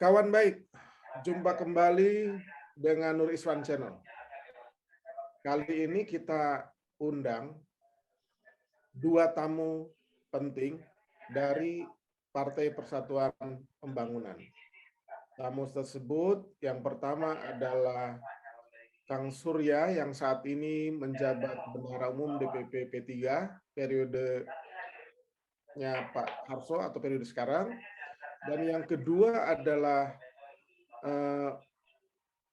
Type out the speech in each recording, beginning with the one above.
Kawan baik, jumpa kembali dengan Nur Iswan Channel. Kali ini kita undang dua tamu penting dari Partai Persatuan Pembangunan. Tamu tersebut yang pertama adalah Kang Surya yang saat ini menjabat Bendahara Umum DPP P3 periodenya Pak Harso atau periode sekarang. Dan yang kedua adalah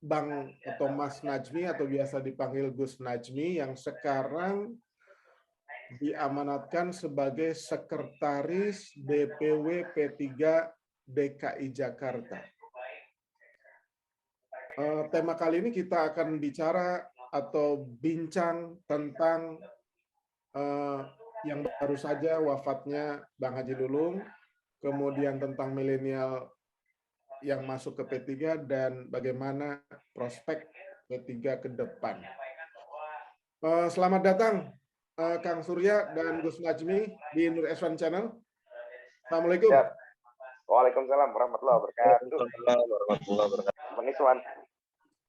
Bang atau Mas Najmi atau biasa dipanggil Gus Najmi yang sekarang diamanatkan sebagai Sekretaris DPW P3 DKI Jakarta. Tema kali ini kita akan bicara atau bincang tentang yang baru saja wafatnya Bang Haji Lulung, kemudian tentang milenial yang masuk ke P3 dan bagaimana prospek P3 ke depan. Selamat datang Kang Surya dan Gus Najmi di Nur Iswan Channel. Assalamualaikum. Ya. Waalaikumsalam warahmatullahi wabarakatuh. Bang Iswan.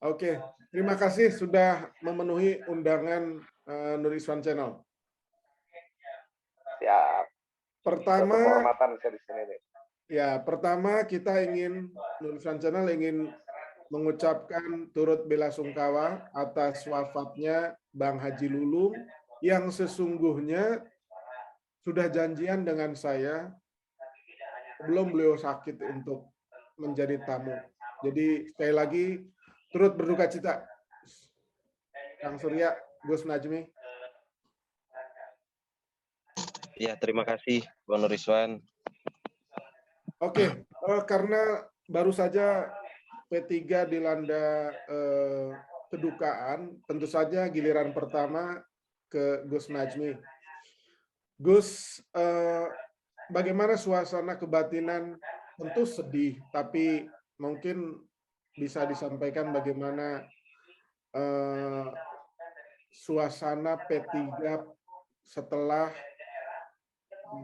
Oke, terima kasih sudah memenuhi undangan Nur Iswan Channel. Siap. Pertama, kehormatan saya di sini nih. Ya, pertama kita Nur Iswan Channel ingin mengucapkan turut bela sungkawa atas wafatnya Bang Haji Lulung yang sesungguhnya sudah janjian dengan saya sebelum beliau sakit untuk menjadi tamu. Jadi sekali lagi turut berduka cita. Kang Surya, Gus Najmi. Ya, terima kasih Bang Nur Iswan. Oke, karena baru saja P3 dilanda kedukaan, tentu saja giliran pertama ke Gus Najmi. Gus, bagaimana suasana kebatinan? Tentu sedih, tapi mungkin bisa disampaikan bagaimana suasana P3 setelah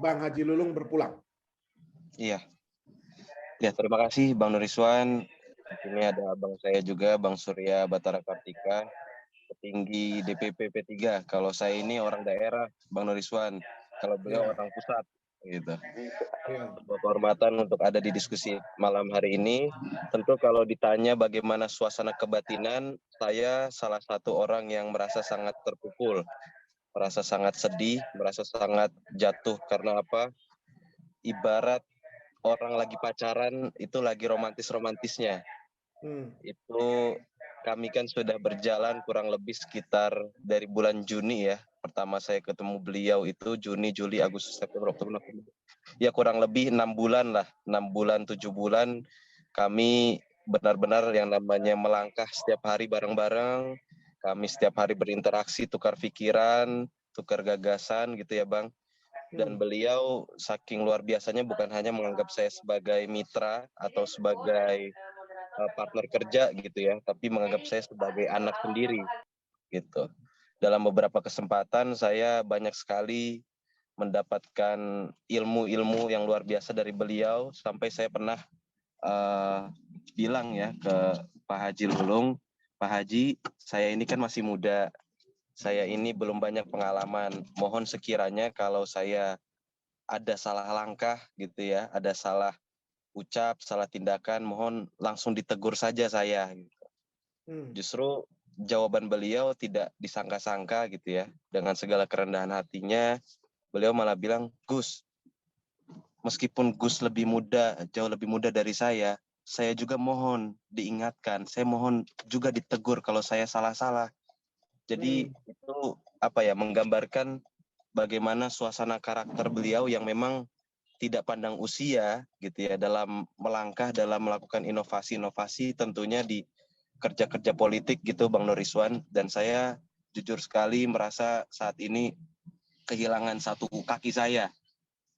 Bang Haji Lulung berpulang. Iya. Ya, terima kasih Bang Nur Iswan. Ini ada abang saya juga, Bang Surya Batara Kartika, petinggi DPP P3. Kalau saya ini orang daerah, Bang Nur Iswan. Kalau beliau orang pusat, gitu. Kehormatan untuk ada di diskusi malam hari ini. Tentu kalau ditanya bagaimana suasana kebatinan, saya salah satu orang yang merasa sangat terpukul, merasa sangat sedih, merasa sangat jatuh karena apa? Ibarat orang lagi pacaran itu lagi romantis-romantisnya. Itu kami kan sudah berjalan kurang lebih sekitar dari bulan Juni ya. Pertama saya ketemu beliau itu Juni, Juli, Agustus, September, Oktober, November. Ya kurang lebih 6 bulan lah, 6 bulan, 7 bulan kami benar-benar yang namanya melangkah setiap hari bareng-bareng. Kami setiap hari berinteraksi, tukar pikiran, tukar gagasan gitu ya Bang. Dan beliau saking luar biasanya bukan hanya menganggap saya sebagai mitra atau sebagai partner kerja gitu ya, tapi menganggap saya sebagai anak sendiri gitu. Dalam beberapa kesempatan saya banyak sekali mendapatkan ilmu-ilmu yang luar biasa dari beliau, sampai saya pernah bilang ya ke Pak Haji Lulung, Pak Haji, saya ini kan masih muda, saya ini belum banyak pengalaman. Mohon sekiranya kalau saya ada salah langkah gitu ya, ada salah ucap, salah tindakan, mohon langsung ditegur saja saya. Gitu. Justru jawaban beliau tidak disangka-sangka gitu ya. Dengan segala kerendahan hatinya, beliau malah bilang, Gus, meskipun Gus lebih muda, jauh lebih muda dari saya juga mohon diingatkan, saya mohon juga ditegur kalau saya salah-salah. Jadi itu apa ya, menggambarkan bagaimana suasana karakter beliau yang memang tidak pandang usia gitu ya, dalam melangkah, dalam melakukan inovasi-inovasi tentunya di kerja-kerja politik gitu Bang Nur Iswan. Dan saya jujur sekali merasa saat ini kehilangan satu kaki saya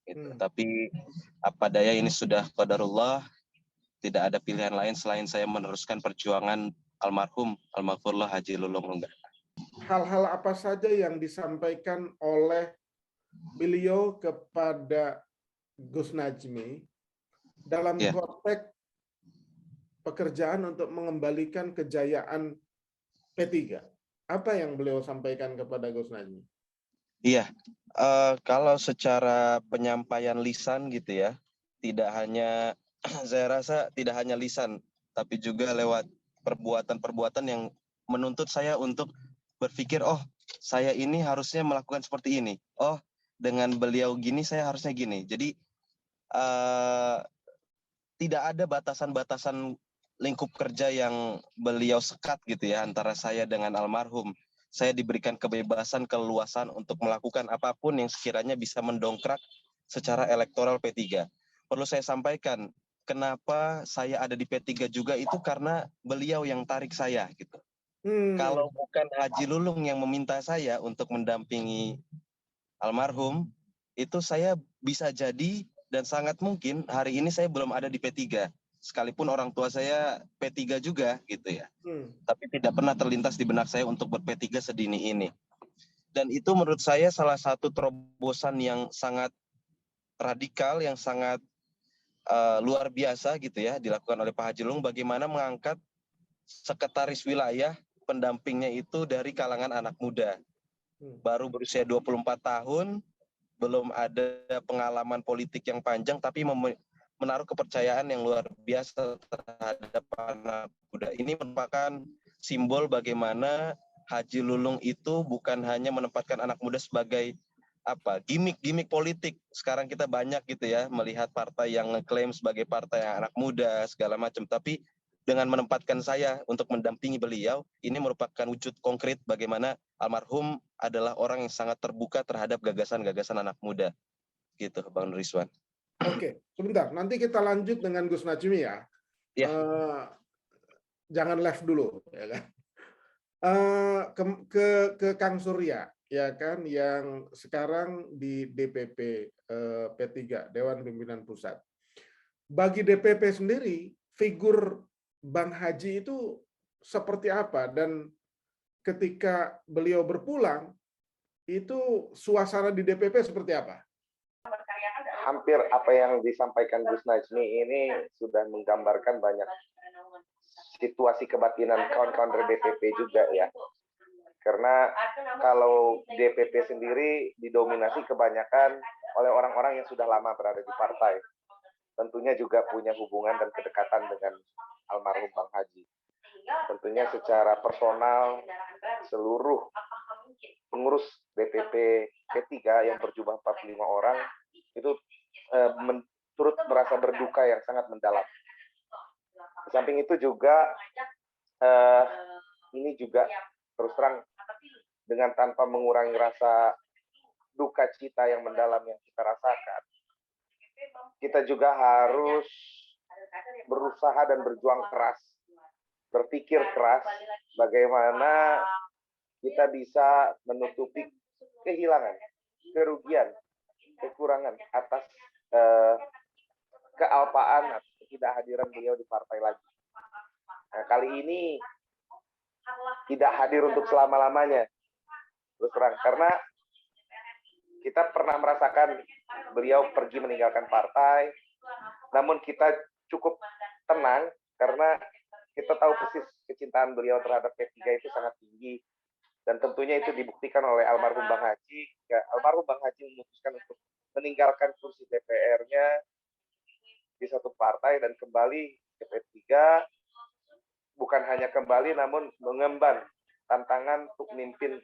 gitu. Tapi apa daya, ini sudah qadarullah, tidak ada pilihan lain selain saya meneruskan perjuangan almarhumullah Haji Lulung. Hal-hal apa saja yang disampaikan oleh beliau kepada Gus Najmi dalam konteks pekerjaan untuk mengembalikan kejayaan P3. Apa yang beliau sampaikan kepada Gus Najmi? Iya, kalau secara penyampaian lisan gitu ya, tidak hanya saya rasa tidak hanya lisan, tapi juga lewat perbuatan-perbuatan yang menuntut saya untuk berpikir, oh saya ini harusnya melakukan seperti ini. Oh dengan beliau gini saya harusnya gini. Jadi tidak ada batasan-batasan lingkup kerja yang beliau sekat gitu ya antara saya dengan almarhum. Saya diberikan kebebasan, keleluasan untuk melakukan apapun yang sekiranya bisa mendongkrak secara elektoral P3. Perlu saya sampaikan, kenapa saya ada di P3 juga itu karena beliau yang tarik saya gitu. Kalau bukan Haji Lulung yang meminta saya untuk mendampingi almarhum, itu saya bisa jadi dan sangat mungkin hari ini saya belum ada di P3. Sekalipun orang tua saya P3 juga gitu ya. Tapi tidak pernah terlintas di benak saya untuk ber-P3 sedini ini. Dan itu menurut saya salah satu terobosan yang sangat radikal, yang sangat luar biasa gitu ya, dilakukan oleh Pak Haji Lulung, bagaimana mengangkat sekretaris wilayah pendampingnya itu dari kalangan anak muda. Baru berusia 24 tahun, belum ada pengalaman politik yang panjang, tapi menaruh kepercayaan yang luar biasa terhadap anak muda. Ini merupakan simbol bagaimana Haji Lulung itu bukan hanya menempatkan anak muda sebagai gimmick politik. Sekarang kita banyak gitu ya melihat partai yang ngeklaim sebagai partai yang anak muda segala macam, tapi dengan menempatkan saya untuk mendampingi beliau, ini merupakan wujud konkret bagaimana almarhum adalah orang yang sangat terbuka terhadap gagasan-gagasan anak muda. Gitu, Bang Rizwan. Oke, sebentar. Nanti kita lanjut dengan Gus Najmi ya. Ya. Jangan live dulu, ya kan? Ke Kang Surya, ya kan, yang sekarang di DPP P3, Dewan Pimpinan Pusat. Bagi DPP sendiri, figur Bang Haji itu seperti apa? Dan ketika beliau berpulang, itu suasana di DPP seperti apa? Hampir apa yang disampaikan Gus Najmi ini sudah menggambarkan banyak situasi kebatinan kawan-kawan dari DPP juga ya. Karena kalau DPP sendiri didominasi kebanyakan oleh orang-orang yang sudah lama berada di partai. Tentunya juga punya hubungan dan kedekatan dengan almarhum Bang Haji. Tentunya secara personal seluruh pengurus DPP P3 yang berjumlah 45 orang itu turut merasa berduka yang sangat mendalam. Di samping itu juga ini juga terus terang dengan tanpa mengurangi rasa duka cita yang mendalam yang kita rasakan, kita juga harus berusaha dan berjuang keras, berpikir keras bagaimana kita bisa menutupi kehilangan, kerugian, kekurangan atas kealpaan atau ketidakhadiran beliau di partai lagi. Nah, kali ini tidak hadir untuk selama-lamanya, terus terang, karena kita pernah merasakan beliau pergi meninggalkan partai, namun kita cukup tenang karena kita tahu persis kecintaan beliau terhadap P3 itu sangat tinggi, dan tentunya itu dibuktikan oleh almarhum Bang Haji. Ya, almarhum Bang Haji memutuskan untuk meninggalkan kursi DPR-nya di satu partai dan kembali ke P3, bukan hanya kembali namun mengemban tantangan untuk memimpin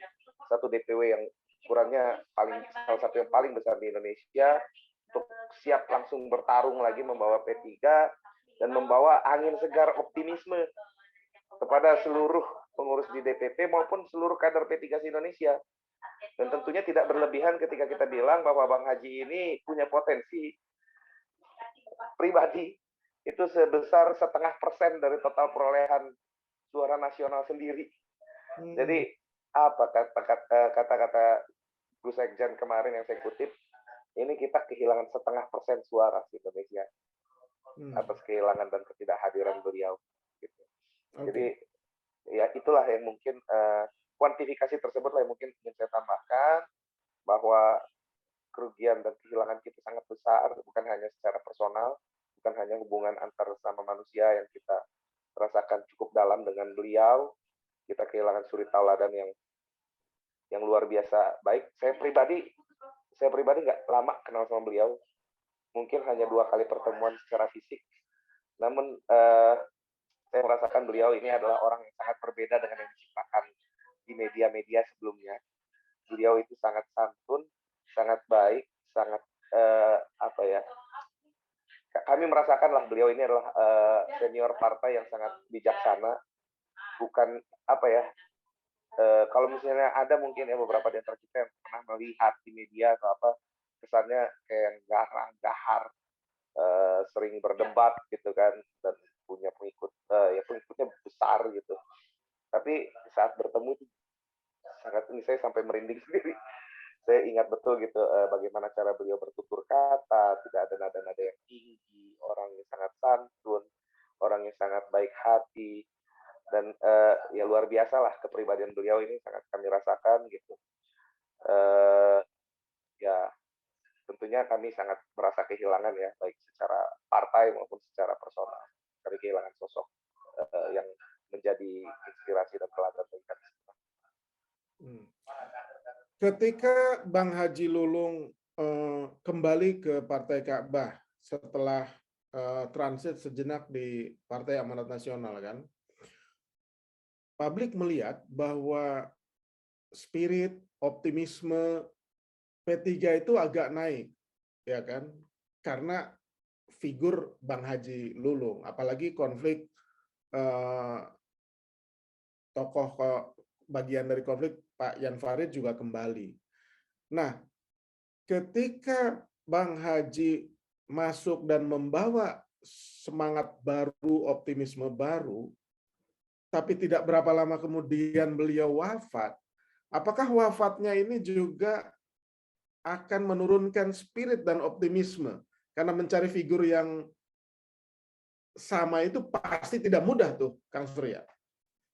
satu DPW yang ukurannya salah satu yang paling besar di Indonesia, untuk siap langsung bertarung lagi membawa P3 dan membawa angin segar optimisme kepada seluruh pengurus di DPP maupun seluruh kader P3 se-Indonesia. Dan tentunya tidak berlebihan ketika kita bilang bahwa Bang Haji ini punya potensi pribadi itu sebesar 0,5% dari total perolehan suara nasional sendiri. Jadi apa kata-kata Gus Sekjen kemarin yang saya kutip, ini kita kehilangan 0,5% suara di Indonesia atas kehilangan dan ketidakhadiran beliau. Gitu. Jadi ya itulah yang mungkin kuantifikasi tersebut lah yang mungkin ingin saya tambahkan, bahwa kerugian dan kehilangan kita sangat besar, bukan hanya secara personal, bukan hanya hubungan antar sama manusia yang kita merasakan cukup dalam dengan beliau. Kita kehilangan suri tauladan yang luar biasa baik. Saya pribadi nggak lama kenal sama beliau, mungkin hanya 2 kali pertemuan secara fisik. Namun saya merasakan beliau ini adalah orang yang sangat berbeda dengan yang diciptakan di media-media sebelumnya. Beliau itu sangat santun, sangat baik, sangat apa ya? Kami merasakanlah beliau ini adalah senior partai yang sangat bijaksana, bukan apa ya? Kalau misalnya ada mungkin ya beberapa di antara kita yang pernah melihat di media atau apa, kesannya kayak gahar, sering berdebat gitu kan, dan punya pengikut, ya pengikutnya besar gitu. Tapi saat bertemu itu sangat, ini saya sampai merinding sendiri. Saya ingat betul gitu bagaimana cara beliau bertutur kata, tidak ada nada-nada yang tinggi, orang yang sangat santun, orang yang sangat baik hati, dan ya luar biasa lah kepribadian beliau ini sangat kami rasakan gitu. Ya tentunya kami sangat merasa kehilangan ya, baik secara partai maupun secara personal. Kami kehilangan sosok yang menjadi inspirasi dan teladan bagi kami. Ketika Bang Haji Lulung kembali ke Partai Ka'bah setelah transit sejenak di Partai Amanat Nasional kan, publik melihat bahwa spirit, optimisme P3 itu agak naik, ya kan? Karena figur Bang Haji Lulung, apalagi konflik tokoh bagian dari konflik Pak Jan Farid juga kembali. Nah, ketika Bang Haji masuk dan membawa semangat baru, optimisme baru, tapi tidak berapa lama kemudian beliau wafat, apakah wafatnya ini juga akan menurunkan spirit dan optimisme? Karena mencari figur yang sama itu pasti tidak mudah tuh, Kang Surya.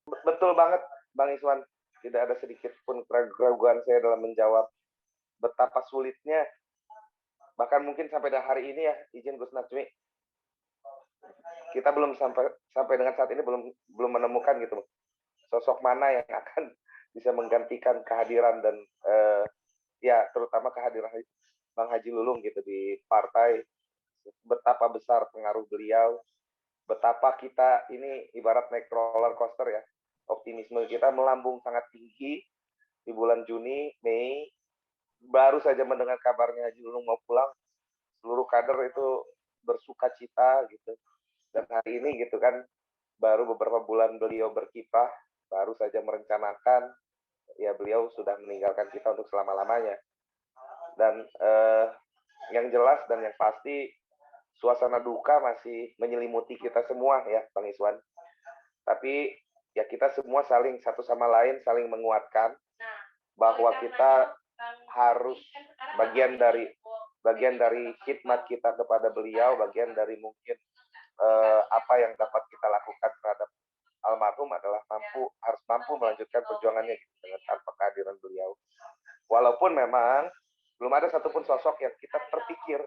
Betul banget, Bang Iswan. Tidak ada sedikit pun keraguan saya dalam menjawab betapa sulitnya, bahkan mungkin sampai hari ini ya, izin Gus Najmi, kita belum sampai dengan saat ini belum menemukan gitu sosok mana yang akan bisa menggantikan kehadiran dan ya terutama kehadiran Bang Haji Lulung gitu di partai. Betapa besar pengaruh beliau, betapa kita ini ibarat naik roller coaster ya, optimisme kita melambung sangat tinggi di bulan Juni, Mei. Baru saja mendengar kabarnya Haji Lulung mau pulang, seluruh kader itu bersuka cita gitu. Dan hari ini gitu kan, baru beberapa bulan beliau berkiprah, baru saja merencanakan, ya beliau sudah meninggalkan kita untuk selama-lamanya. Dan yang jelas dan yang pasti, suasana duka masih menyelimuti kita semua ya, Bang Iswan. Tapi ya kita semua saling satu sama lain saling menguatkan bahwa kita harus bagian dari khidmat kita kepada beliau, bagian dari mungkin apa yang dapat kita lakukan terhadap almarhum adalah harus mampu melanjutkan perjuangannya gitu, dengan tanpa kehadiran beliau. Walaupun memang belum ada satupun sosok yang kita terpikir.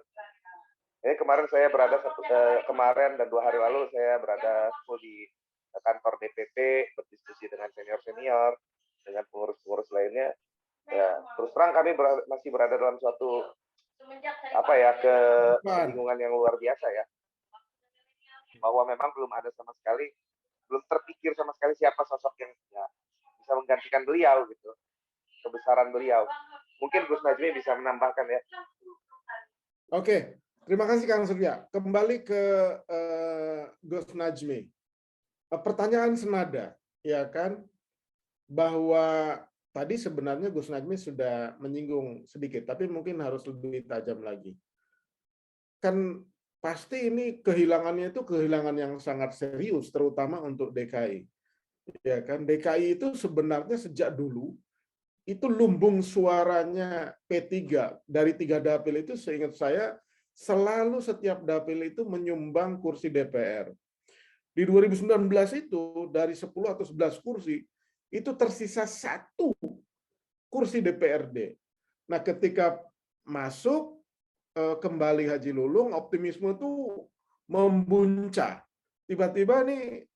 Ini kemarin saya kemarin dan 2 hari lalu saya berada di kantor DPP berdiskusi dengan senior-senior, dengan pengurus-pengurus lainnya. Ya, terus terang kami masih berada dalam suatu kebingungan yang luar biasa ya. Bahwa memang belum terpikir sama sekali siapa sosok yang ya, bisa menggantikan beliau gitu. Kebesaran beliau. Mungkin Gus Najmi bisa menambahkan ya. Oke. Terima kasih Kang Surya. Kembali ke Gus Najmi. Pertanyaan senada, ya kan, bahwa tadi sebenarnya Gus Najmi sudah menyinggung sedikit, tapi mungkin harus lebih tajam lagi. Kan pasti ini kehilangannya itu kehilangan yang sangat serius, terutama untuk DKI. Ya kan, DKI itu sebenarnya sejak dulu itu lumbung suaranya P3 dari 3 dapil itu, seingat saya selalu setiap dapil itu menyumbang kursi DPR. Di 2019 itu dari 10 atau 11 kursi itu tersisa 1 kursi DPRD. Nah, ketika masuk kembali Haji Lulung, optimisme itu membuncah. Tiba-tiba nih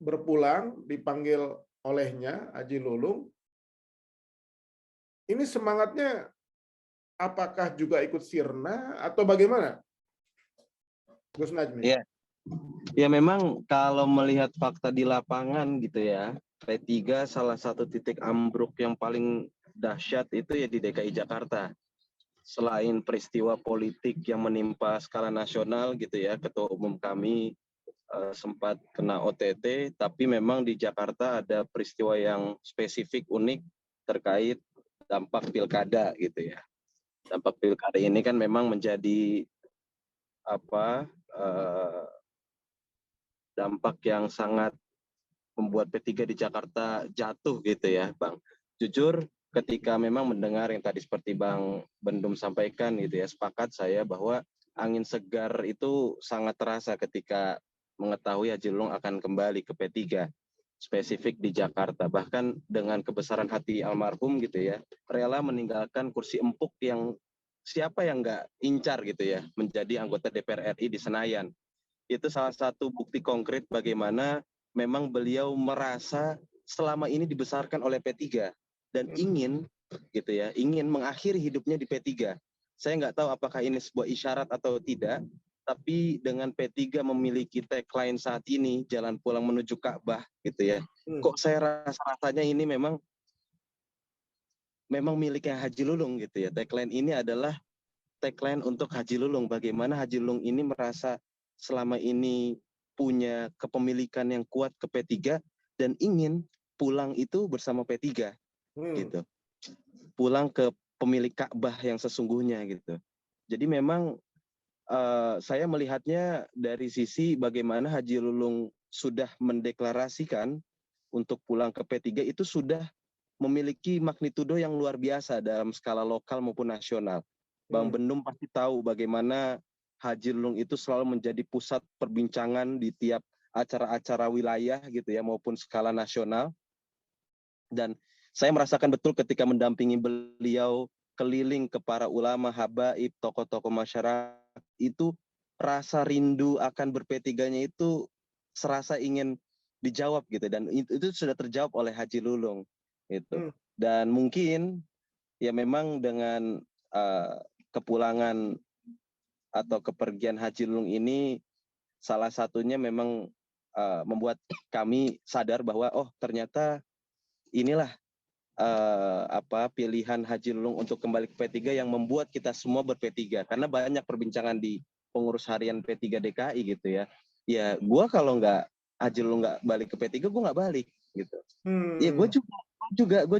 berpulang, dipanggil olehnya Haji Lulung. Ini semangatnya apakah juga ikut sirna atau bagaimana, Gus Najmi? Ya, ya memang kalau melihat fakta di lapangan gitu ya, P3 salah satu titik ambruk yang paling dahsyat itu ya di DKI Jakarta. Selain peristiwa politik yang menimpa skala nasional gitu ya, Ketua Umum kami sempat kena OTT, tapi memang di Jakarta ada peristiwa yang spesifik unik terkait dampak pilkada gitu ya. Dampak pilkada ini kan memang menjadi dampak yang sangat membuat P3 di Jakarta jatuh gitu ya, Bang. Jujur ketika memang mendengar yang tadi seperti Bang Bendum sampaikan gitu ya, sepakat saya bahwa angin segar itu sangat terasa ketika mengetahui Haji Lulung akan kembali ke P3, spesifik di Jakarta. Bahkan dengan kebesaran hati almarhum gitu ya, rela meninggalkan kursi empuk yang siapa yang nggak incar gitu ya, menjadi anggota DPR RI di Senayan. Itu salah satu bukti konkret bagaimana memang beliau merasa selama ini dibesarkan oleh P3 dan ingin gitu ya, ingin mengakhiri hidupnya di P3. Saya nggak tahu apakah ini sebuah isyarat atau tidak, tapi dengan P3 memiliki tagline saat ini, jalan pulang menuju Ka'bah gitu ya. Kok saya rasanya ini memang miliknya Haji Lulung gitu ya. Tagline ini adalah tagline untuk Haji Lulung. Bagaimana Haji Lulung ini merasa selama ini punya kepemilikan yang kuat ke P3 dan ingin pulang itu bersama P3 gitu. Pulang ke pemilik Ka'bah yang sesungguhnya gitu. Jadi memang saya melihatnya dari sisi bagaimana Haji Lulung sudah mendeklarasikan untuk pulang ke P3 itu sudah memiliki magnitudo yang luar biasa dalam skala lokal maupun nasional. Bang Bendum pasti tahu bagaimana Haji Lulung itu selalu menjadi pusat perbincangan di tiap acara-acara wilayah gitu ya maupun skala nasional. Dan saya merasakan betul ketika mendampingi beliau keliling ke para ulama, habaib, tokoh-tokoh masyarakat, itu rasa rindu akan ber-P3-nya itu serasa ingin dijawab gitu, dan itu sudah terjawab oleh Haji Lulung gitu. Dan mungkin ya memang dengan kepulangan atau kepergian Haji Lulung ini salah satunya memang membuat kami sadar bahwa oh ternyata inilah pilihan Haji Lulung untuk kembali ke P3 yang membuat kita semua ber-P3, karena banyak perbincangan di pengurus harian P3 DKI gitu ya. Ya gue kalau nggak Haji Lulung nggak balik ke P3, gue nggak balik gitu. Ya gue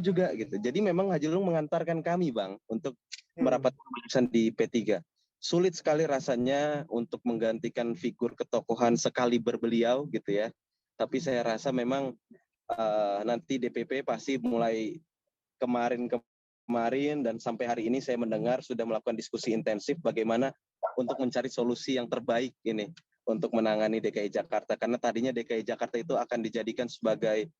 juga gitu. Jadi memang Haji Lulung mengantarkan kami Bang untuk merapat keputusan di P3. Sulit sekali rasanya untuk menggantikan figur ketokohan sekaliber beliau gitu ya. Tapi saya rasa memang nanti DPP pasti mulai kemarin dan sampai hari ini saya mendengar sudah melakukan diskusi intensif bagaimana untuk mencari solusi yang terbaik ini untuk menangani DKI Jakarta, karena tadinya DKI Jakarta itu akan dijadikan sebagai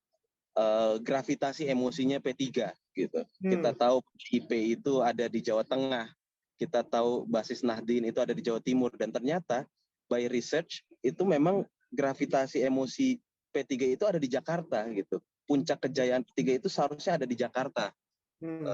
gravitasi emosinya P3 gitu. Kita tahu IP itu ada di Jawa Tengah, kita tahu basis Nahdien itu ada di Jawa Timur, dan ternyata by research itu memang gravitasi emosi P3 itu ada di Jakarta gitu. Puncak kejayaan P3 itu seharusnya ada di Jakarta.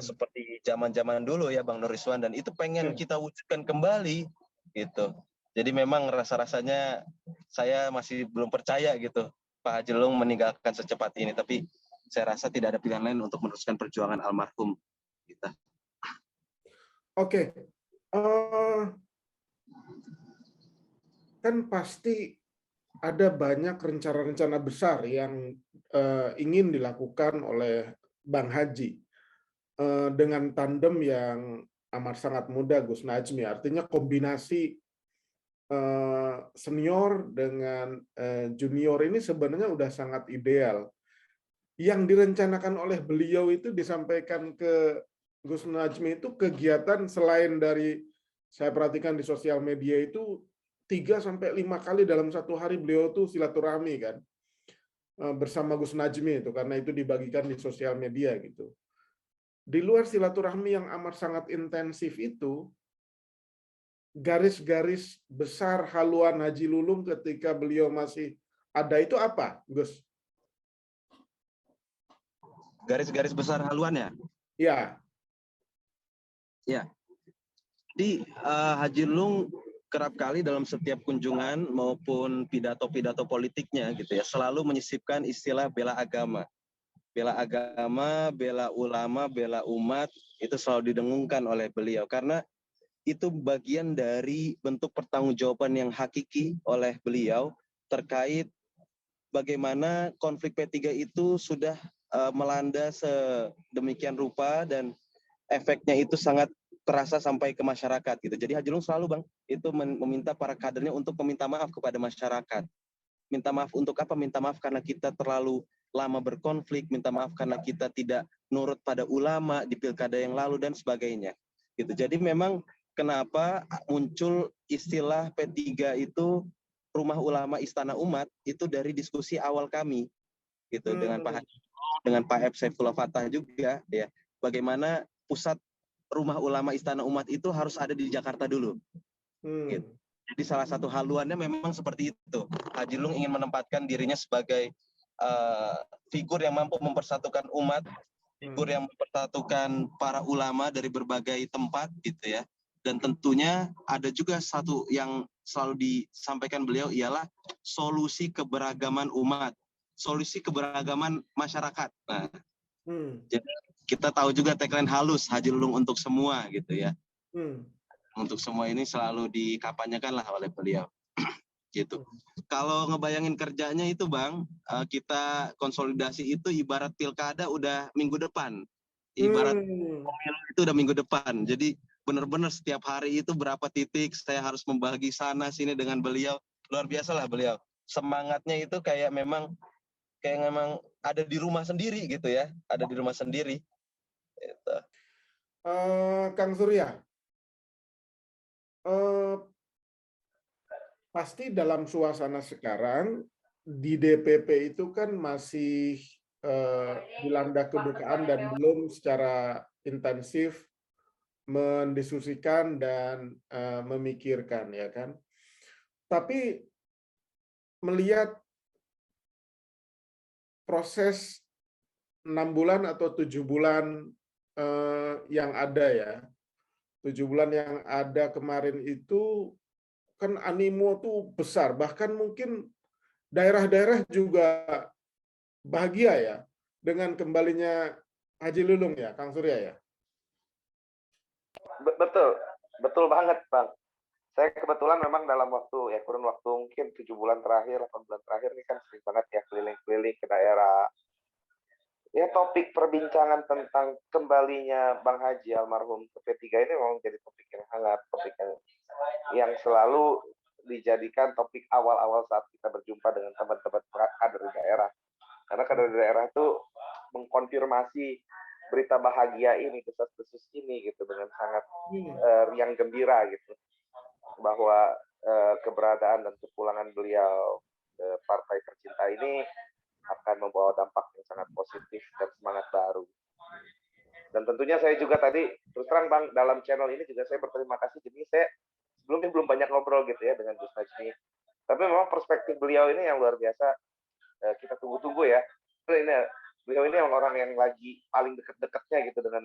Seperti zaman-zaman dulu ya Bang Nuriswan, dan itu pengen kita wujudkan kembali gitu. Jadi memang rasa-rasanya saya masih belum percaya gitu Pak Haji Lulung meninggalkan secepat ini, tapi saya rasa tidak ada pilihan lain untuk meneruskan perjuangan almarhum kita. Oke. Kan pasti ada banyak rencana-rencana besar yang ingin dilakukan oleh Bang Haji dengan tandem yang amat sangat muda, Gus Najmi. Artinya kombinasi senior dengan junior ini sebenarnya udah sangat ideal. Yang direncanakan oleh beliau itu disampaikan ke Gus Najmi itu kegiatan selain dari saya perhatikan di sosial media itu 3-5 kali dalam satu hari beliau tuh silaturahmi kan bersama Gus Najmi itu, karena itu dibagikan di sosial media gitu. Di luar silaturahmi yang amat sangat intensif itu, garis-garis besar haluan Haji Lulung ketika beliau masih ada itu apa, Gus? garis-garis besar haluannya. Ya. Ya. Jadi Haji Lulung kerap kali dalam setiap kunjungan maupun pidato-pidato politiknya gitu ya, selalu menyisipkan istilah bela agama. Bela agama, bela ulama, bela umat, itu selalu didengungkan oleh beliau karena itu bagian dari bentuk pertanggungjawaban yang hakiki oleh beliau terkait bagaimana konflik P3 itu sudah melanda sedemikian rupa dan efeknya itu sangat terasa sampai ke masyarakat gitu. Jadi Haji Lulung selalu Bang itu meminta para kadernya untuk meminta maaf kepada masyarakat. Minta maaf untuk apa? Minta maaf karena kita terlalu lama berkonflik, minta maaf karena kita tidak nurut pada ulama di pilkada yang lalu dan sebagainya. Gitu. Jadi memang kenapa muncul istilah P3 itu Rumah Ulama Istana Umat itu dari diskusi awal kami gitu dengan Pak Haji, dengan Pak F. Saifullah Fatah juga ya. Bagaimana pusat Rumah Ulama Istana Umat itu harus ada di Jakarta dulu. Gitu. Jadi salah satu haluannya memang seperti itu. Haji Lulung ingin menempatkan dirinya sebagai figur yang mampu mempersatukan umat, figur yang mempersatukan para ulama dari berbagai tempat gitu ya. Dan tentunya ada juga satu yang selalu disampaikan beliau ialah solusi keberagaman umat, solusi keberagaman masyarakat. Nah, jadi kita tahu juga tagline halus Haji Lulung untuk semua gitu ya. Untuk semua ini selalu dikampanyekan lah oleh beliau. Gitu. Kalau ngebayangin kerjanya itu Bang, kita konsolidasi itu ibarat pilkada udah minggu depan. Ibarat pemilu itu udah minggu depan. Jadi benar-benar setiap hari itu berapa titik saya harus membagi sana sini dengan beliau. Luar biasa lah beliau. Semangatnya itu kayak memang ada di rumah sendiri gitu ya. Ada di rumah sendiri. Gitu. Kang Surya, pasti dalam suasana sekarang di DPP itu kan masih dilanda kedukaan dan belum secara intensif mendiskusikan dan memikirkan, ya kan. Tapi melihat proses 6 bulan atau 7 bulan yang ada ya, 7 bulan yang ada kemarin itu kan animo tuh besar, bahkan mungkin daerah-daerah juga bahagia ya dengan kembalinya Haji Lulung ya, Kang Surya ya. Betul banget Bang. Saya kebetulan memang dalam waktu kurun waktu mungkin 7 bulan terakhir, 8 bulan terakhir ini kan sering banget ya keliling-keliling ke daerah. Ya topik perbincangan tentang kembalinya Bang Haji almarhum ke P3 ini memang jadi topik yang hangat, topik yang selalu dijadikan topik awal-awal saat kita berjumpa dengan teman-teman kader di daerah. Karena kader di daerah itu mengkonfirmasi berita bahagia ini, desas-desus ini gitu dengan sangat riang gembira gitu. Bahwa keberadaan dan kepulangan beliau ke partai tercinta ini akan membawa dampak yang sangat positif dan semangat baru. Dan tentunya saya juga tadi, terus terang Bang, dalam channel ini juga saya berterima kasih. Jadi saya sebelumnya belum banyak ngobrol gitu ya dengan Gus Najmi. Tapi memang perspektif beliau ini yang luar biasa. Kita tunggu-tunggu ya. Beliau ini orang yang lagi paling deket-deketnya gitu dengan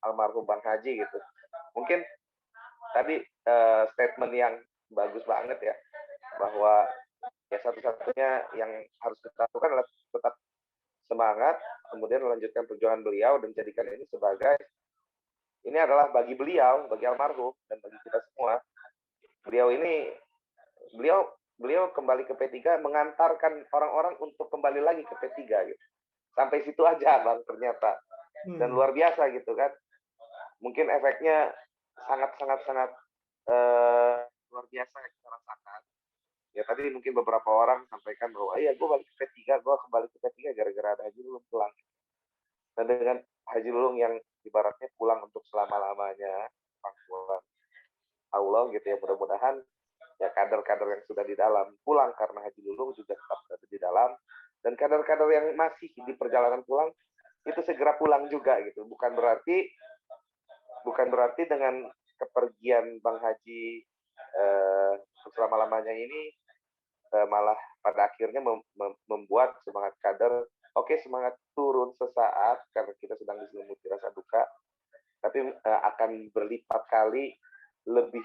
almarhum Bang Haji gitu. Mungkin tadi statement yang bagus banget ya, bahwa ya satu-satunya yang harus kita lakukan adalah tetap semangat, kemudian melanjutkan perjuangan beliau dan jadikan ini sebagai, ini adalah bagi beliau, bagi almarhum dan bagi kita semua. Beliau kembali ke P3 mengantarkan orang-orang untuk kembali lagi ke P3 gitu. Sampai situ aja Bang ternyata. Dan luar biasa gitu kan. Mungkin efeknya sangat luar biasa yang kita rasakan. Ya tadi mungkin beberapa orang sampaikan bahwa iya gue balik ke P3, gue kembali ke P3 gara-gara ada Haji Lulung pulang. Dan dengan Haji Lulung yang ibaratnya pulang untuk selama-lamanya, pulang Allah gitu ya, mudah-mudahan ya kader-kader yang sudah di dalam pulang karena Haji Lulung juga tetap ada di dalam, dan kader-kader yang masih di perjalanan pulang itu segera pulang juga gitu. Bukan berarti dengan kepergian Bang Haji selama-lamanya ini malah pada akhirnya membuat semangat kader oke, semangat turun sesaat karena kita sedang diselimuti rasa duka, tapi akan berlipat kali lebih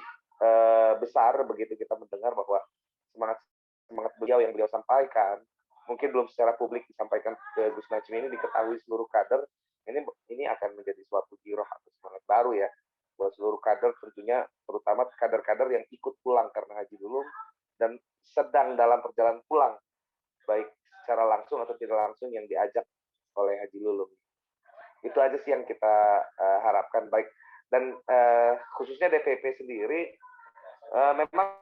besar begitu kita mendengar bahwa semangat semangat beliau yang beliau sampaikan, mungkin belum secara publik disampaikan ke Gus Najmi, ini diketahui seluruh kader, ini akan menjadi suatu giroh atau semangat baru ya buat seluruh kader, tentunya terutama kader-kader yang ikut pulang karena Haji Lulung dan sedang dalam perjalanan pulang, baik secara langsung atau tidak langsung yang diajak oleh Haji Lulung. Itu aja sih yang kita harapkan, baik. Dan khususnya DPP sendiri, memang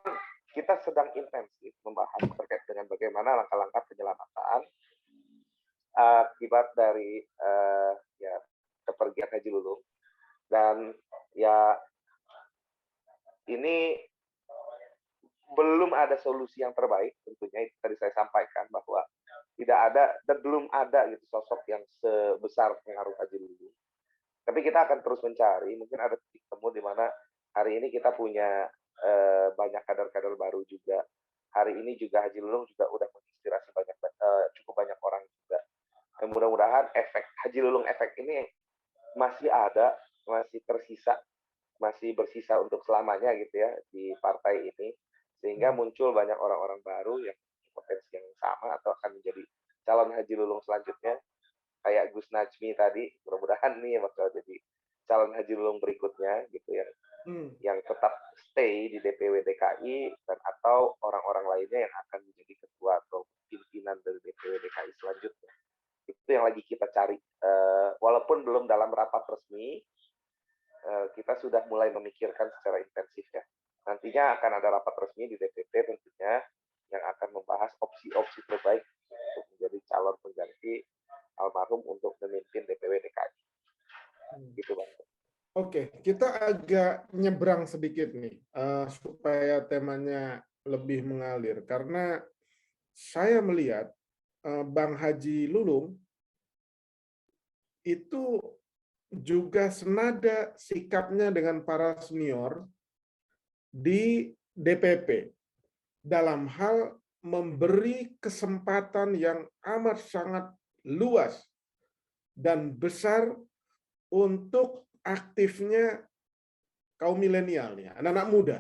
kita sedang intensif membahas terkait dengan bagaimana langkah-langkah penyelamatan akibat dari ya kepergian Haji Lulung. Dan ya ini belum ada solusi yang terbaik, tentunya itu tadi saya sampaikan bahwa tidak ada dan belum ada gitu sosok yang sebesar pengaruh Haji Lulung. Tapi kita akan terus mencari, mungkin ada titik temu di mana hari ini kita punya banyak kader-kader baru juga. Hari ini juga Haji Lulung juga udah menginspirasi cukup banyak orang juga. Dan mudah-mudahan efek Haji Lulung efek ini masih ada, masih tersisa, masih bersisa untuk selamanya gitu ya di partai ini, sehingga muncul banyak orang-orang baru yang potensi yang sama atau akan menjadi calon Haji Lulung selanjutnya, kayak Gus Najmi tadi, mudah-mudahan nih bakal jadi calon Haji Lulung berikutnya gitu ya, yang tetap stay di DPW DKI dan atau orang-orang lainnya yang akan menjadi ketua atau pimpinan dari DPW DKI selanjutnya. Itu yang lagi kita cari, walaupun belum dalam rapat resmi, kita sudah mulai memikirkan secara intensif ya. Nantinya akan ada rapat resmi di DPP tentunya yang akan membahas opsi-opsi terbaik untuk menjadi calon pengganti almarhum untuk memimpin DPW DKI. Gitu Bang. Oke, kita agak nyebrang sedikit nih supaya temanya lebih mengalir karena saya melihat Bang Haji Lulung itu juga senada sikapnya dengan para senior di DPP dalam hal memberi kesempatan yang amat sangat luas dan besar untuk aktifnya kaum milenial, ya, anak-anak muda.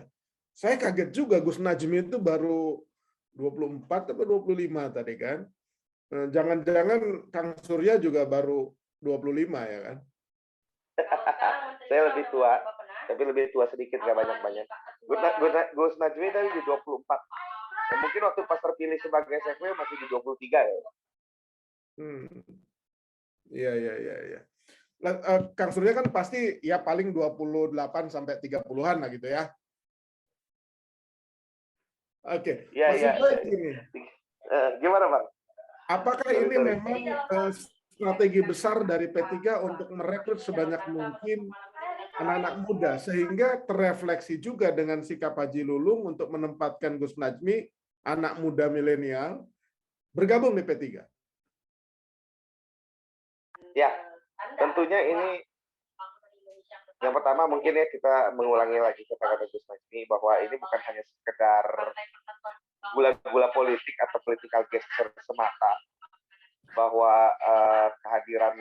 Saya kaget juga Gus Najmi itu baru 24 atau 25 tadi kan. Jangan-jangan Kang Surya juga baru 25 ya kan? Saya lebih tua, tapi lebih tua sedikit, nggak banyak-banyak. Gus Najmi tadi di 24. Ya, mungkin waktu pas terpilih sebagai sekwe masih di 23 ya. Iya. Kang Surya kan pasti ya paling 28 sampai 30-an lah gitu ya. Oke. Maksud saya gini. Gimana Bang? Apakah ini memang strategi besar dari P3 untuk merekrut sebanyak mungkin anak-anak muda sehingga terrefleksi juga dengan sikap Haji Lulung untuk menempatkan Gus Najmi, anak muda milenial, bergabung di P3? Ya, tentunya ini yang pertama mungkin ya kita mengulangi lagi kata-kata Gus Najmi bahwa ini bukan hanya sekedar gula-gula politik atau political gesture semata, bahwa kehadiran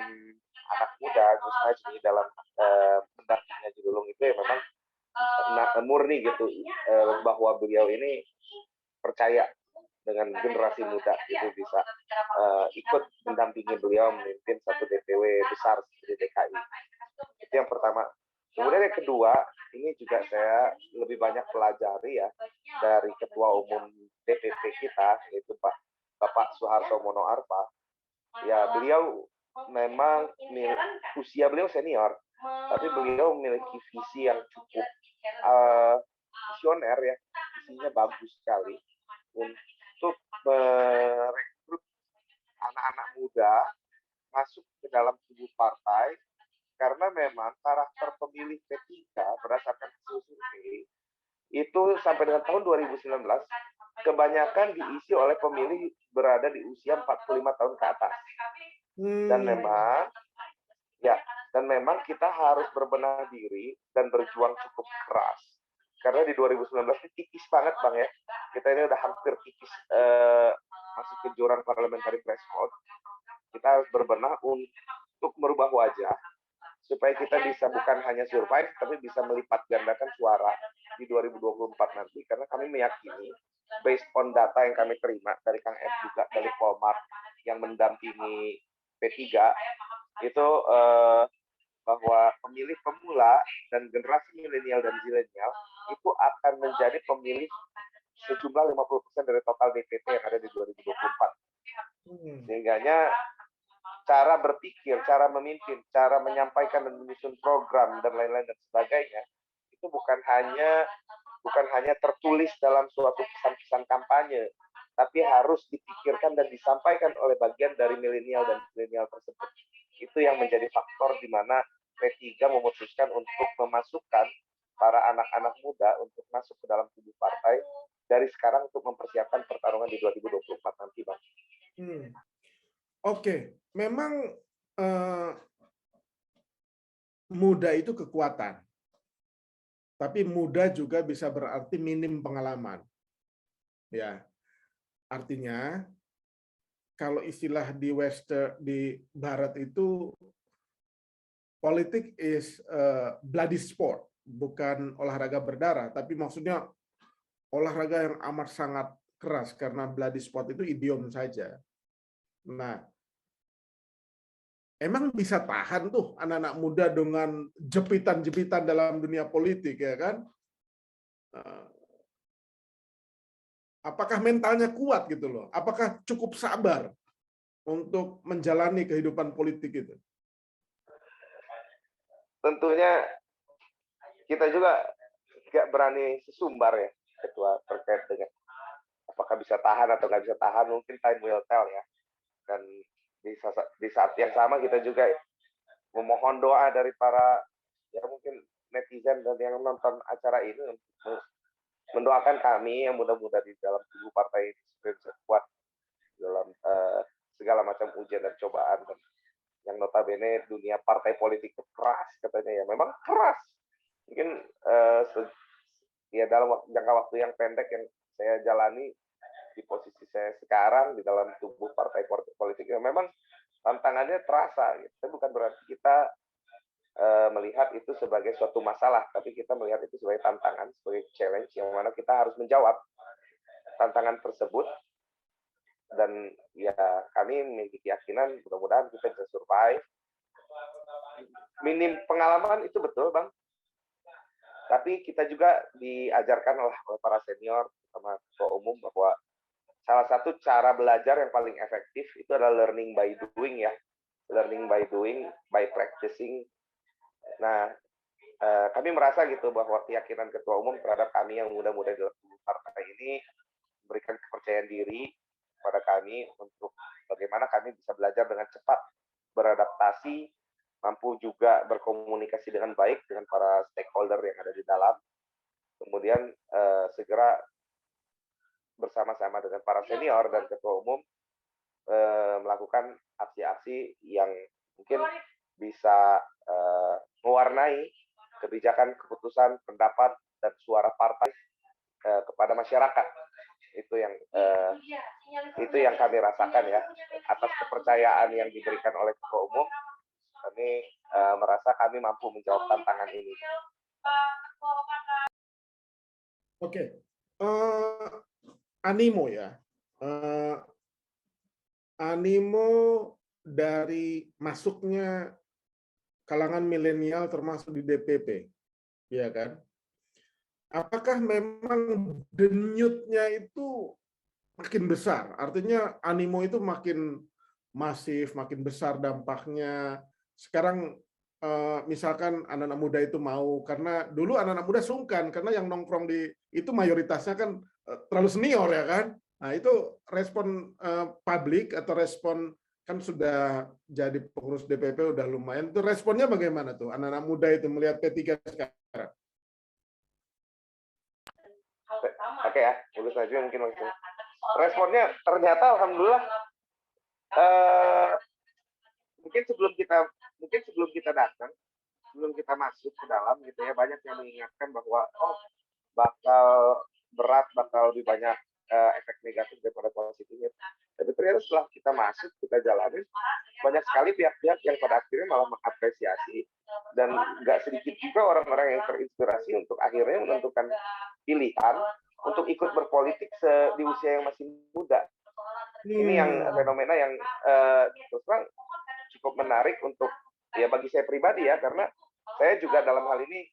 anak muda Gus Najmi dalam mendampingi Haji Lulung itu ya memang murni gitu, bahwa beliau ini percaya dengan generasi muda itu bisa ikut mendampingi beliau memimpin satu DPW besar di DKI. Itu yang pertama. Kemudian yang kedua, ini juga saya lebih banyak pelajari ya dari Ketua Umum DPP kita, yaitu Bapak Soeharto Mono Arfa. Ya, beliau memang usia beliau senior, tapi beliau memiliki visi yang cukup visioner ya, visinya bagus sekali untuk merekrut anak-anak muda masuk ke dalam tubuh partai, karena memang karakter pemilih P3 berdasarkan hasil survei itu sampai dengan tahun 2019 kebanyakan diisi oleh pemilih berada di usia 45 tahun ke atas. Dan memang kita harus berbenah diri dan berjuang cukup keras. Karena di 2019 ini tipis banget Bang ya. Kita ini udah hampir tipis masuk ke jurang parliamentary threshold. Kita harus berbenah untuk merubah wajah supaya kita bisa bukan hanya survive tapi bisa melipat gandakan suara di 2024 nanti, karena kami meyakini based on data yang kami terima dari Kang F juga dari Polmark yang mendampingi P3 itu bahwa pemilih pemula dan generasi milenial dan zilenial itu akan menjadi pemilih sejumlah 50% dari total DPP yang ada di 2024. Sehingganya cara berpikir, cara memimpin, cara menyampaikan dan menyusun program dan lain-lain dan sebagainya itu bukan hanya tertulis dalam suatu pesan-pesan kampanye, tapi harus dipikirkan dan disampaikan oleh bagian dari milenial dan zilenial tersebut. Itu yang menjadi faktor di mana P3 memutuskan untuk memasukkan para anak-anak muda untuk masuk ke dalam tubuh partai dari sekarang untuk mempersiapkan pertarungan di 2024 nanti, Bang. Oke, memang muda itu kekuatan, tapi muda juga bisa berarti minim pengalaman. Ya, artinya kalau istilah di Barat itu politik is bloody sport, bukan olahraga berdarah, tapi maksudnya olahraga yang amat sangat keras karena bloody sport itu idiom saja. Nah, emang bisa tahan tuh anak-anak muda dengan jepitan-jepitan dalam dunia politik, ya kan? Apakah mentalnya kuat gitu loh? Apakah cukup sabar untuk menjalani kehidupan politik itu? Tentunya kita juga nggak berani sesumbar ya, Ketua, terkait dengan apakah bisa tahan atau nggak bisa tahan, mungkin time will tell ya. Dan di saat yang sama kita juga memohon doa dari para ya mungkin netizen dan yang nonton acara ini untuk mendoakan kami yang muda-muda di dalam tubuh partai ini supaya bisa kuat dalam segala macam ujian dan cobaan. Dan yang notabene dunia partai politik itu keras katanya, ya memang keras. Mungkin ya dalam jangka waktu yang pendek yang saya jalani di posisi saya sekarang di dalam tubuh partai politik, memang tantangannya terasa. Gitu. Bukan berarti kita melihat itu sebagai suatu masalah, tapi kita melihat itu sebagai tantangan, sebagai challenge yang mana kita harus menjawab tantangan tersebut. Dan ya kami memiliki keyakinan mudah-mudahan kita bisa survive. Minim pengalaman itu betul, Bang. Tapi kita juga diajarkan oleh para senior, sama ketua umum, bahwa salah satu cara belajar yang paling efektif itu adalah learning by doing ya. Learning by doing, by practicing. Nah, kami merasa gitu bahwa keyakinan ketua umum terhadap kami yang muda-muda di dalam partai ini memberikan kepercayaan diri kepada kami untuk bagaimana kami bisa belajar dengan cepat, beradaptasi, mampu juga berkomunikasi dengan baik dengan para stakeholder yang ada di dalam, kemudian segera bersama-sama dengan para senior dan ketua umum melakukan aksi-aksi yang mungkin bisa mewarnai kebijakan, keputusan, pendapat, dan suara partai kepada masyarakat. Itu yang kami rasakan ya, atas kepercayaan yang diberikan oleh ketua umum, kami merasa kami mampu menjawab tantangan ini. Oke, animo ya, animo dari masuknya kalangan milenial termasuk di DPP, ya kan? Apakah memang denyutnya itu makin besar? Artinya animo itu makin masif, makin besar dampaknya. Sekarang misalkan anak-anak muda itu mau, karena dulu anak-anak muda sungkan karena yang nongkrong di itu mayoritasnya kan terlalu senior ya kan. Nah itu respon publik atau respon, kan sudah jadi pengurus DPP udah lumayan, itu responnya bagaimana tuh anak-anak muda itu melihat P3 sekarang? Oke ya, bagus aja mungkin maksudnya. Responnya ternyata alhamdulillah mungkin sebelum kita datang, sebelum kita masuk ke dalam gitu ya, banyak yang mengingatkan bahwa bakal berat, bakal lebih banyak efek negatif daripada positifnya. Tapi ternyata setelah kita masuk, kita jalani, banyak sekali pihak-pihak yang pada akhirnya malah mengapresiasi, dan nggak sedikit juga orang-orang yang terinspirasi untuk akhirnya menentukan pilihan untuk ikut berpolitik di usia yang masih muda. Ini yang fenomena yang terus terang cukup menarik untuk ya bagi saya pribadi ya, karena saya juga dalam hal ini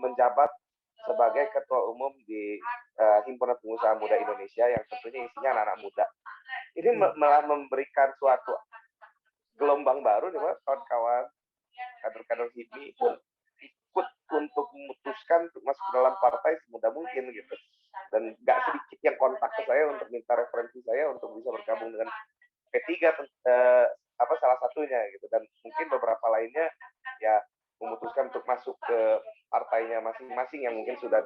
menjabat sebagai ketua umum di Himpunan Pengusaha Muda Indonesia yang tentunya isinya anak-anak muda. Ini malah memberikan suatu gelombang baru nih Mas, kawan-kawan kader-kader HIPMI pun ikut untuk memutuskan untuk masuk ke dalam partai semudah mungkin gitu. Dan nggak sedikit yang kontak ke saya untuk minta referensi saya untuk bisa bergabung dengan P3 salah satunya gitu, dan mungkin beberapa lainnya ya memutuskan untuk masuk ke partainya masing-masing yang mungkin sudah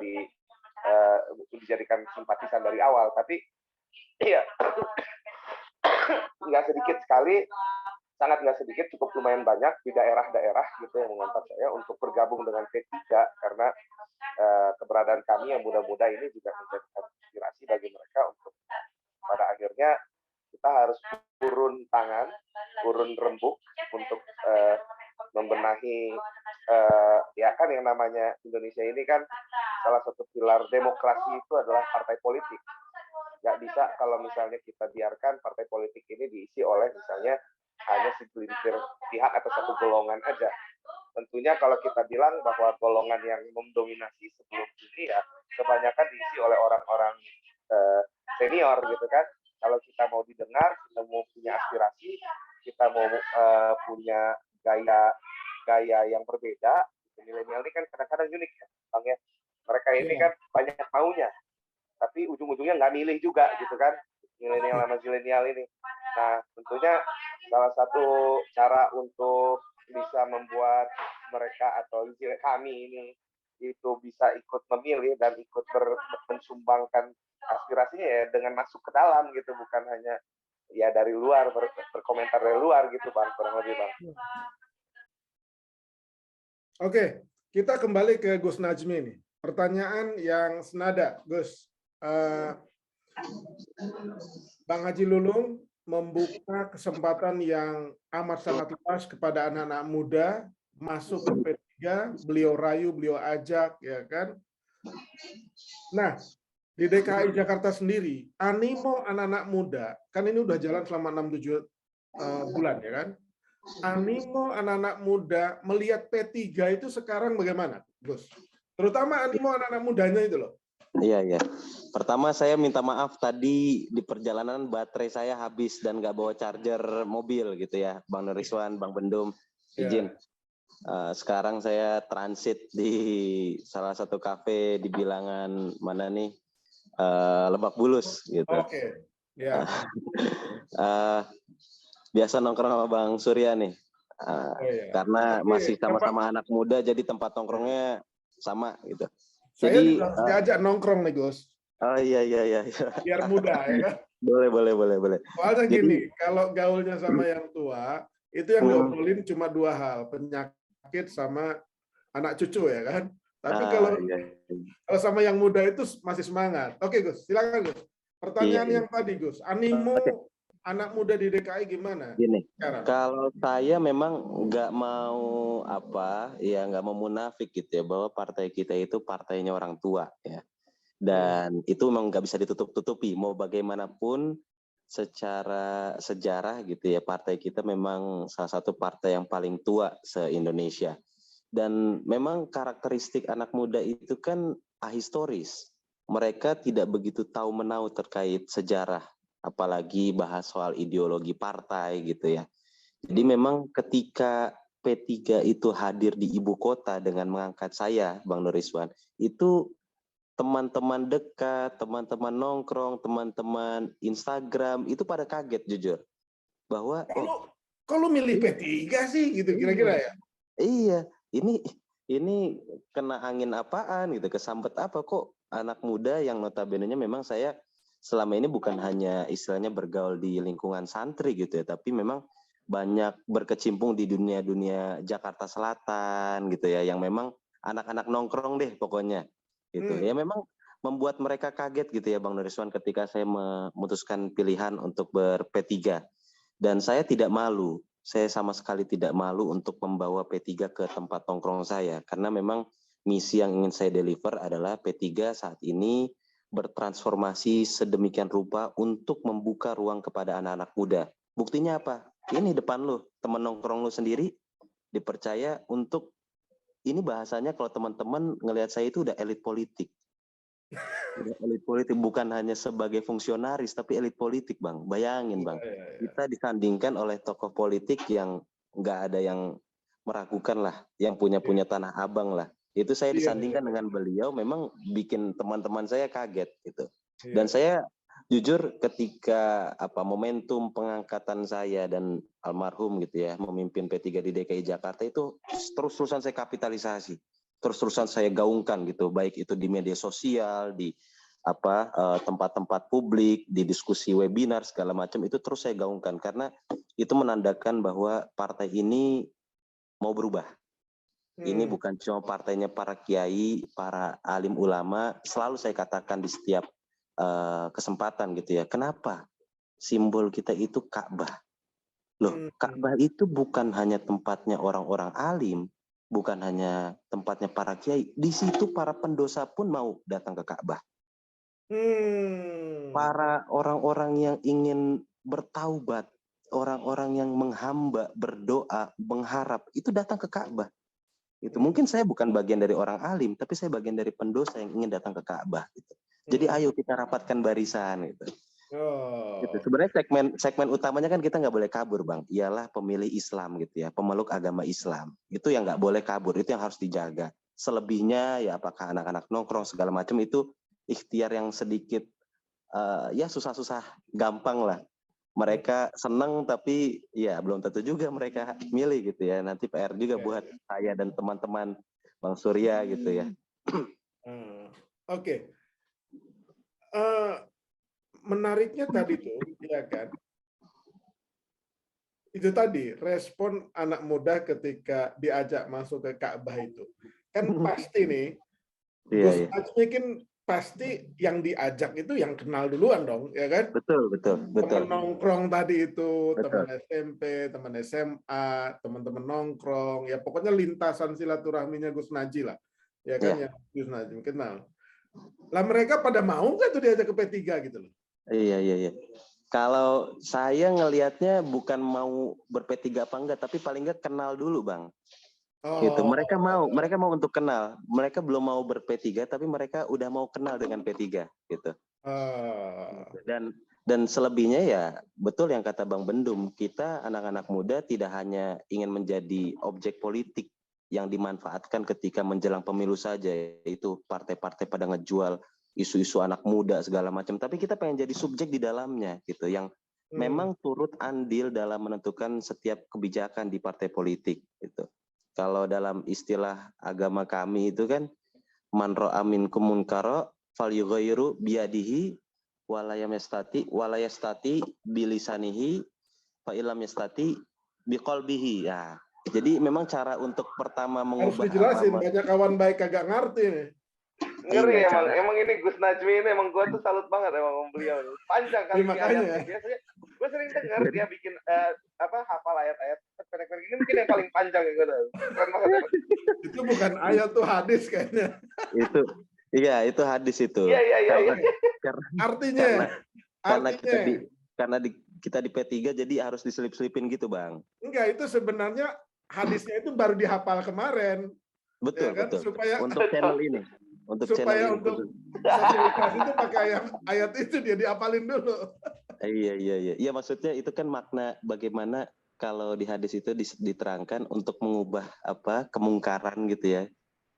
dijadikan simpatisan dari awal. Tapi iya nggak sedikit sekali, sangat nggak sedikit, cukup lumayan banyak di daerah-daerah gitu yang mengontak saya untuk bergabung dengan P3 karena keberadaan kami yang muda-muda ini juga menjadi inspirasi bagi mereka untuk pada akhirnya kita harus turun tangan, turun rembuk untuk membenahi ya kan yang namanya Indonesia ini kan salah satu pilar demokrasi itu adalah partai politik. Nggak bisa kalau misalnya kita biarkan partai politik ini diisi oleh misalnya hanya segelintir pihak atau satu golongan aja. Tentunya kalau kita bilang bahwa golongan yang mendominasi sebelum ini ya kebanyakan diisi oleh orang-orang senior gitu kan. Kalau kita mau didengar, kita mau punya aspirasi, kita mau punya gaya yang berbeda, milenial ini kan kadang-kadang unik ya, Bang ya. Mereka ini kan banyak maunya, tapi ujung-ujungnya nggak milih juga gitu kan, milenial sama zilenial ini. Nah, tentunya salah satu cara untuk bisa membuat mereka atau kami ini itu bisa ikut memilih dan ikut mensumbangkan aspirasinya ya dengan masuk ke dalam gitu, bukan hanya ya dari luar berkomentar dari luar gitu Bang, kurang lebih Bang. Oke, kita kembali ke Gus Najmi nih. Pertanyaan yang senada, Gus. Bang Haji Lulung membuka kesempatan yang amat sangat luas kepada anak-anak muda masuk ke P3, beliau rayu, beliau ajak, ya kan? Nah, di DKI Jakarta sendiri, animo anak-anak muda, kan ini udah jalan selama 6-7 bulan, ya kan? Animo anak-anak muda melihat P3 itu sekarang bagaimana, Gus? Terutama animo anak-anak mudanya itu loh. Iya. Pertama saya minta maaf tadi di perjalanan baterai saya habis dan nggak bawa charger mobil gitu ya, Bang Nuriswan, Bang Bendum, izin. Sekarang saya transit di salah satu kafe di bilangan mana nih, Lebak Bulus gitu. Oke. Ya. Biasa nongkrong sama Bang Surya nih, karena masih sama-sama anak muda, jadi tempat nongkrongnya sama gitu. Saya Jadi juga diajak nongkrong nih Gus. Oh iya. Biar muda ya kan. Boleh. Soalnya gini, kalau gaulnya sama yang tua, itu yang diobrolin cuma 2 hal, penyakit sama anak cucu ya kan. Tapi kalau sama yang muda itu masih semangat. Oke Gus, silakan Gus. Pertanyaan yang tadi Gus, animo anak muda di DKI gimana? Gini, kalau saya memang nggak mau nggak mau munafik gitu ya, bahwa partai kita itu partainya orang tua ya. Dan itu memang nggak bisa ditutup-tutupi. Mau bagaimanapun secara sejarah gitu ya, partai kita memang salah satu partai yang paling tua se-Indonesia. Dan memang karakteristik anak muda itu kan ahistoris. Mereka tidak begitu tahu menau terkait sejarah, apalagi bahas soal ideologi partai gitu ya. Jadi memang ketika P3 itu hadir di ibu kota dengan mengangkat saya, Bang Nuriswan, itu teman-teman dekat, teman-teman nongkrong, teman-teman Instagram itu pada kaget jujur bahwa kalau milih P3 sih gitu kira-kira ya. Iya, ini kena angin apaan gitu, kesambet apa kok anak muda yang notabene-nya memang saya selama ini bukan hanya istilahnya bergaul di lingkungan santri gitu ya, tapi memang banyak berkecimpung di dunia Jakarta Selatan gitu ya, yang memang anak-anak nongkrong deh pokoknya gitu. Ya memang membuat mereka kaget gitu ya Bang Nuriswan ketika saya memutuskan pilihan untuk ber-P3. Dan saya tidak malu, saya sama sekali tidak malu untuk membawa P3 ke tempat nongkrong saya. Karena memang misi yang ingin saya deliver adalah P3 saat ini bertransformasi sedemikian rupa untuk membuka ruang kepada anak-anak muda. Buktinya apa? Ini depan lu, teman nongkrong lu sendiri dipercaya untuk, ini bahasanya kalau teman-teman ngelihat saya itu udah elit politik. Udah elit politik, bukan hanya sebagai fungsionaris, tapi elit politik, Bang. Bayangin, Bang. Kita disandingkan oleh tokoh politik yang nggak ada yang meragukan lah, yang punya tanah abang lah. Itu saya disandingkan dengan beliau, memang bikin teman-teman saya kaget gitu. Dan saya jujur ketika momentum pengangkatan saya dan almarhum gitu ya memimpin P3 di DKI Jakarta itu terus-terusan saya kapitalisasi, terus-terusan saya gaungkan gitu, baik itu di media sosial, di tempat-tempat publik, di diskusi webinar segala macam, itu terus saya gaungkan karena itu menandakan bahwa partai ini mau berubah. Ini bukan cuma partainya para kiai, para alim ulama, selalu saya katakan di setiap kesempatan gitu ya. Kenapa? Simbol kita itu Ka'bah. Loh, Ka'bah itu bukan hanya tempatnya orang-orang alim, bukan hanya tempatnya para kiai. Di situ para pendosa pun mau datang ke Ka'bah. Para orang-orang yang ingin bertaubat, orang-orang yang menghamba, berdoa, mengharap, itu datang ke Ka'bah. Itu mungkin saya bukan bagian dari orang alim, tapi saya bagian dari pendosa yang ingin datang ke Ka'bah. Gitu. Jadi ayo kita rapatkan barisan. Gitu. Gitu. Sebenarnya segmen utamanya kan kita nggak boleh kabur, Bang. Ialah pemilih Islam gitu ya, pemeluk agama Islam. Itu yang nggak boleh kabur, itu yang harus dijaga. Selebihnya ya apakah anak-anak nongkrong segala macam itu ikhtiar yang sedikit ya susah-susah gampang lah. Mereka senang tapi ya belum tentu juga mereka milih gitu ya. Nanti PR juga buat saya dan teman-teman Bang Surya gitu ya. Oke. Menariknya tadi tuh, ya kan? Itu tadi respon anak muda ketika diajak masuk ke Ka'bah itu. Kan pasti nih, Gus Najmi kan pasti yang diajak itu yang kenal duluan dong, ya kan? Betul. Teman nongkrong tadi itu, teman SMP, teman SMA, teman-teman nongkrong, ya pokoknya lintasan silaturahminya Gus Najmi lah, ya kan? Yang Gus Najmi kenal. Lah mereka pada mau nggak tuh diajak ke P3 gitu loh? Iya. Kalau saya ngelihatnya bukan mau ber-P3 apa enggak, tapi paling enggak kenal dulu, Bang. Gitu. Mereka mau untuk kenal. Mereka belum mau ber-P3 tapi mereka udah mau kenal dengan P3 gitu. Dan selebihnya ya betul yang kata Bang Bendum, kita anak-anak muda tidak hanya ingin menjadi objek politik yang dimanfaatkan ketika menjelang pemilu saja, yaitu partai-partai pada ngejual isu-isu anak muda segala macam, tapi kita pengen jadi subjek di dalamnya gitu, yang memang turut andil dalam menentukan setiap kebijakan di partai politik gitu. Kalau dalam istilah agama kami itu kan man ra'a minkum munkara falyughayyiru biyadihi walayastati bilisanihi fa illam yastati biqalbihi. Ya. Jadi memang cara untuk pertama mengubah harus dijelasin, banyak kawan baik kagak ngerti nih. Ngeri emang ini Gus Najmi ini emang gue tuh salut banget emang beliau ini. Panjang kali ayatnya. Biasanya gue sering dengar dia bikin hafal ayat-ayat pendek-pendek ini mungkin yang paling panjang ya gue tahu. Keren banget. Itu bukan ayat tuh hadis kayaknya. Itu hadis itu. Iya. Artinya karena kita di P3 jadi harus diselip-selipin gitu, Bang. Enggak, itu sebenarnya hadisnya itu baru dihafal kemarin. Betul, ya kan? betul. Supaya untuk channel ini. Supaya untuk sosialisasi itu pakai ayat itu dia diapalin dulu. Iya. Iya, maksudnya itu kan makna bagaimana kalau di hadis itu diterangkan untuk mengubah kemungkaran gitu ya.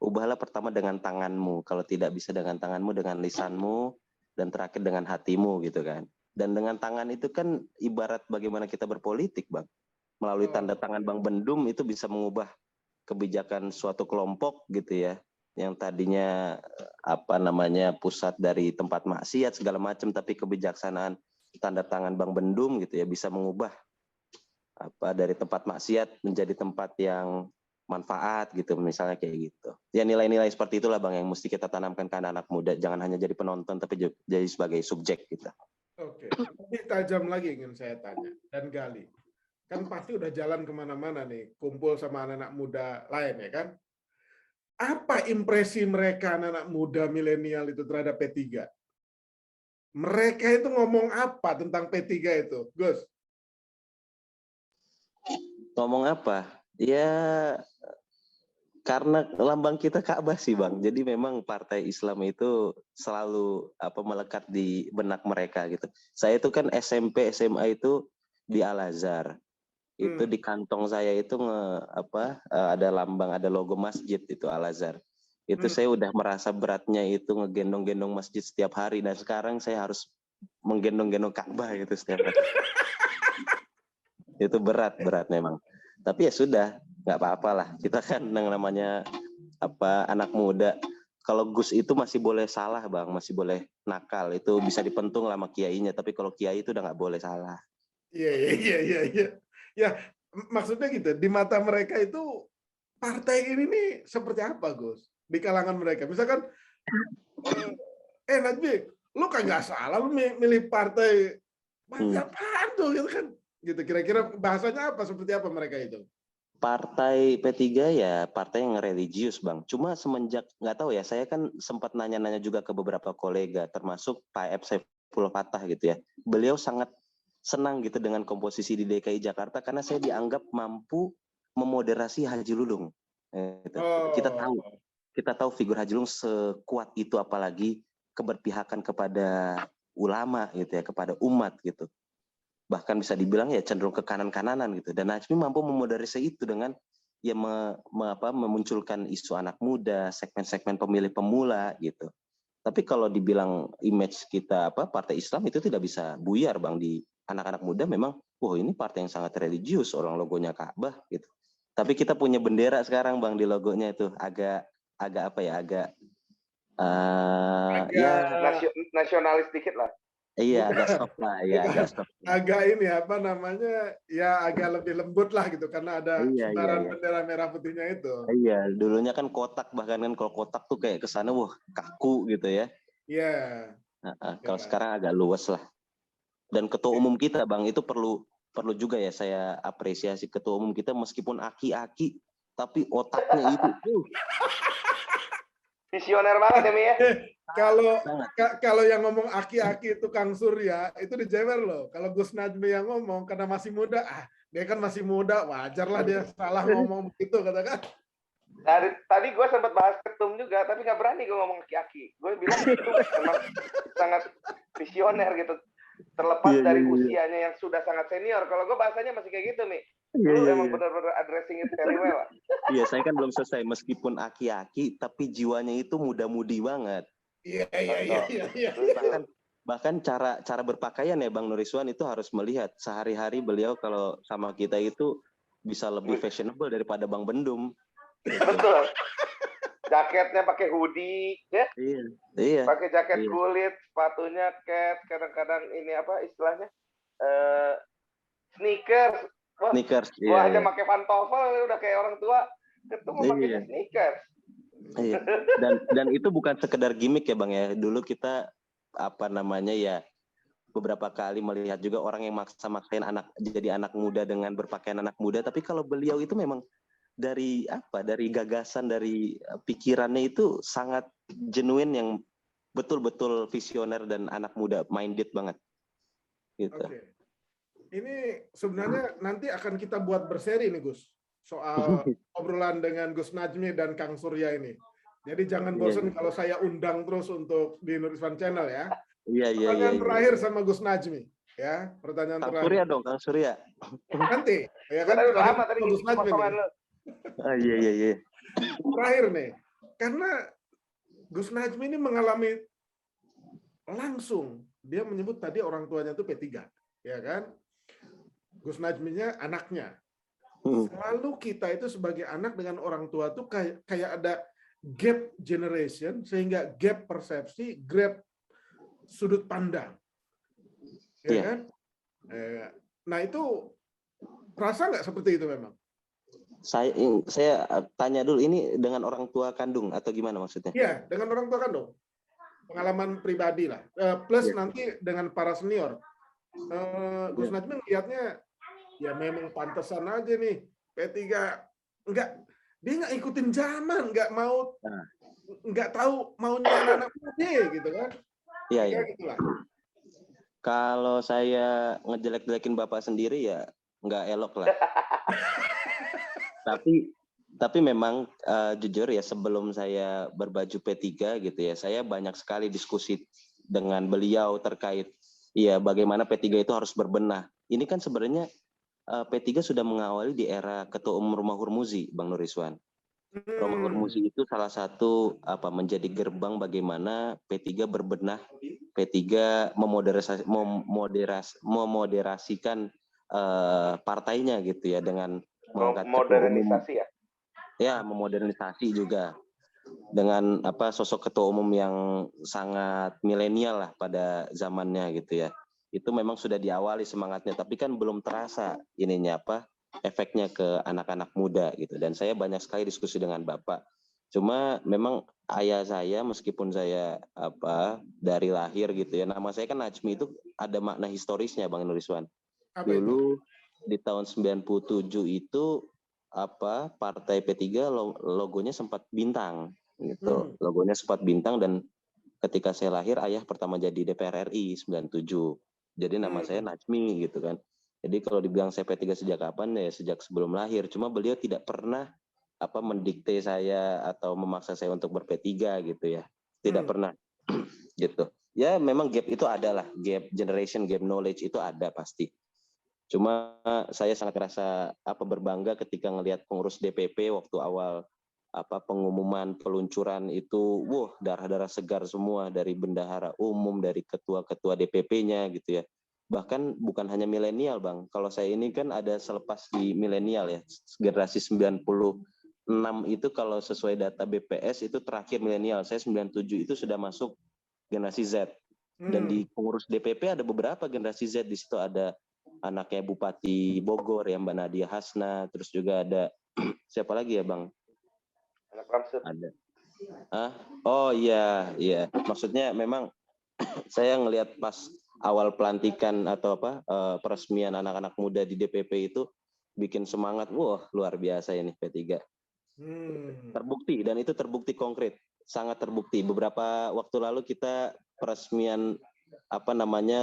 Ubahlah pertama dengan tanganmu. Kalau tidak bisa dengan tanganmu, dengan lisanmu, dan terakhir dengan hatimu gitu kan. Dan dengan tangan itu kan ibarat bagaimana kita berpolitik, Bang. Melalui tanda tangan Bang Bendum itu bisa mengubah kebijakan suatu kelompok gitu ya, yang tadinya pusat dari tempat maksiat segala macam, tapi kebijaksanaan tanda tangan Bang Bendum gitu ya bisa mengubah dari tempat maksiat menjadi tempat yang manfaat gitu, misalnya kayak gitu. ya nilai-nilai seperti itulah Bang yang mesti kita tanamkan ke anak-anak muda. Jangan hanya jadi penonton tapi jadi sebagai subjek kita. Oke, lebih tajam lagi ingin saya tanya dan gali. Kan pasti udah jalan kemana-mana nih, kumpul sama anak-anak muda lain ya kan? Apa impresi mereka anak-anak muda milenial itu terhadap P3? Mereka itu ngomong apa tentang P3 itu, Gus? Ngomong apa? Ya karena lambang kita Ka'bah sih Bang. Jadi memang partai Islam itu selalu melekat di benak mereka gitu. Saya itu kan SMP, SMA itu di Al-Azhar. Itu di kantong saya itu ada lambang, ada logo masjid itu Al-Azhar. Itu saya udah merasa beratnya itu ngegendong-gendong masjid setiap hari. Dan sekarang saya harus menggendong-gendong Ka'bah gitu setiap hari. Itu berat memang. Tapi ya sudah, nggak apa-apa lah. Kita kan yang namanya anak muda. Kalau Gus itu masih boleh salah Bang, masih boleh nakal. Itu bisa dipentung lah sama kiainya. Tapi kalau kiai itu udah nggak boleh salah. Iya. Ya, maksudnya gitu. Di mata mereka itu partai ini nih seperti apa, Gus? Di kalangan mereka. Misalkan, Najmi, lu kagak salah lu milih partai apaan tuh gitu kan? Gitu kira-kira bahasanya apa, seperti apa mereka itu? Partai P3 ya partai yang religius Bang. Cuma semenjak nggak tahu ya, saya kan sempat nanya-nanya juga ke beberapa kolega, termasuk Pak F. Saifullah Fatah gitu ya. Beliau sangat senang gitu dengan komposisi di DKI Jakarta karena saya dianggap mampu memoderasi Haji Lulung. Kita tahu figur Haji Lulung sekuat itu, apalagi keberpihakan kepada ulama gitu ya, kepada umat gitu. Bahkan bisa dibilang ya cenderung ke kanan-kananan gitu. Dan Najmi mampu memoderasi itu dengan ya memunculkan isu anak muda, segmen-segmen pemilih pemula gitu. Tapi kalau dibilang image kita partai Islam itu tidak bisa buyar Bang di anak-anak muda. Memang ini partai yang sangat religius, orang logonya Ka'bah gitu. Tapi kita punya bendera sekarang Bang di logonya itu agak nasionalis dikit lah. Iya, agak stop lah, agak ini agak lebih lembut lah gitu karena ada sebaran bendera merah putihnya itu. Iya, dulunya kan kotak, bahkan kan kalau kotak tuh kayak kesana kaku gitu ya. Iya. Kalau sekarang agak luas lah. Dan ketua umum kita Bang itu perlu juga ya saya apresiasi ketua umum kita, meskipun aki-aki tapi otaknya itu visioner banget ya Mi ya. Kalau yang ngomong aki-aki itu Kang Surya, itu dijewer loh. Kalau Gus Najmi yang ngomong karena masih muda, dia kan masih muda, wajar lah dia salah ngomong begitu katakan. Tadi gue sempat bahas ketum juga, tapi nggak berani gue ngomong aki-aki. Gue bilang itu memang sangat visioner gitu. Terlepas dari usianya yang sudah sangat senior. Kalau gue bahasanya masih kayak gitu, Mi. Lu emang benar-benar addressing it very well. Iya, saya kan belum selesai. Meskipun aki-aki, tapi jiwanya itu muda-mudi banget. Iya. Bahkan cara berpakaian ya Bang Nuriswan itu harus melihat. Sehari-hari beliau kalau sama kita itu bisa lebih fashionable daripada Bang Bendum. Betul. Jaketnya pakai hoodie, ya? Iya. Pakai jaket kulit, sepatunya cat, kadang-kadang ini apa istilahnya? Sneakers. Sneakers. Gua aja pakai pantofel udah kayak orang tua, ketemu pakai sneakers. Iya. Dan itu bukan sekedar gimmick ya Bang ya. Dulu kita beberapa kali melihat juga orang yang maksa-maksain jadi anak muda dengan berpakaian anak muda, tapi kalau beliau itu memang dari gagasan, dari pikirannya itu sangat genuine, yang betul-betul visioner dan anak muda minded banget gitu. Oke. Ini sebenarnya nanti akan kita buat berseri nih Gus, soal obrolan dengan Gus Najmi dan Kang Surya ini. Jadi jangan bosan kalau saya undang terus untuk di Nuriswan Channel ya. Pertanyaan terakhir sama Gus Najmi ya, pertanyaan Kang terakhir. Surya dong, Kang Surya. Nanti ya kan tadi Gus Najmi. Iya. Terakhir nih, karena Gus Najmi ini mengalami langsung, dia menyebut tadi orang tuanya itu P3, ya kan? Gus Najminya anaknya. Selalu kita itu sebagai anak dengan orang tua tuh kayak ada gap generation, sehingga gap persepsi, gap sudut pandang. Ya kan? Nah itu rasa nggak seperti itu memang? Saya tanya dulu, ini dengan orang tua kandung atau gimana maksudnya? Iya, dengan orang tua kandung. Pengalaman pribadi lah. Plus Iya. nanti dengan para senior. Gus Iya. Najmi ngeliatnya ya memang pantesan aja nih P3 dia nggak ikutin zaman, Nah, nggak tahu maunya anak-anak muda gitu kan. iya, Ya iya. gitulah. Kalau saya ngejelek-jelekin Bapak sendiri ya nggak elok lah. Tapi memang jujur ya, sebelum saya berbaju P3 gitu ya, saya banyak sekali diskusi dengan beliau terkait ya bagaimana P3 itu harus berbenah. Ini kan sebenarnya P3 sudah mengawali di era Ketua Umum Romahur Hurmuzi, Bang Nuriswan. Romahur Hurmuzi itu salah satu menjadi gerbang bagaimana P3 berbenah, P3 memoderasikan partainya gitu ya, dengan mengangkat ketua umum. Modernisasi ya. Ya, memodernisasi juga dengan sosok ketua umum yang sangat milenial lah pada zamannya gitu ya. Itu memang sudah diawali semangatnya, tapi kan belum terasa ininya efeknya ke anak-anak muda gitu. Dan saya banyak sekali diskusi dengan Bapak. Cuma memang ayah saya, meskipun saya dari lahir gitu ya, nama saya kan Najmi, itu ada makna historisnya Bang Nuriswan. Apa Dulu itu? di tahun 97 itu partai P3 logonya sempat bintang gitu. Logonya sempat bintang, dan ketika saya lahir ayah pertama jadi DPR RI 97. Jadi nama saya Najmi gitu kan. Jadi kalau dibilang saya P3 sejak kapan, ya sejak sebelum lahir. Cuma beliau tidak pernah mendikte saya atau memaksa saya untuk ber-P3 gitu ya. Tidak pernah gitu. Ya memang gap itu ada lah, gap generation, gap knowledge itu ada pasti. Cuma saya sangat merasa berbangga ketika ngelihat pengurus DPP waktu awal pengumuman peluncuran itu, darah-darah segar semua, dari bendahara umum, dari ketua-ketua DPP-nya gitu ya. Bahkan bukan hanya milenial, Bang. Kalau saya ini kan ada selepas di milenial ya, generasi 96 itu kalau sesuai data BPS itu terakhir milenial. Saya 97 itu sudah masuk generasi Z. Dan di pengurus DPP ada beberapa generasi Z, di situ ada anaknya Bupati Bogor ya, Mbak Nadia Hasna, terus juga ada siapa lagi ya Bang? Anak Ramsud. Ada. Oh iya, maksudnya memang saya ngelihat pas awal pelantikan atau peresmian anak-anak muda di DPP itu bikin semangat, luar biasa ini P3. Terbukti, dan itu terbukti konkret, sangat terbukti. Beberapa waktu lalu kita peresmian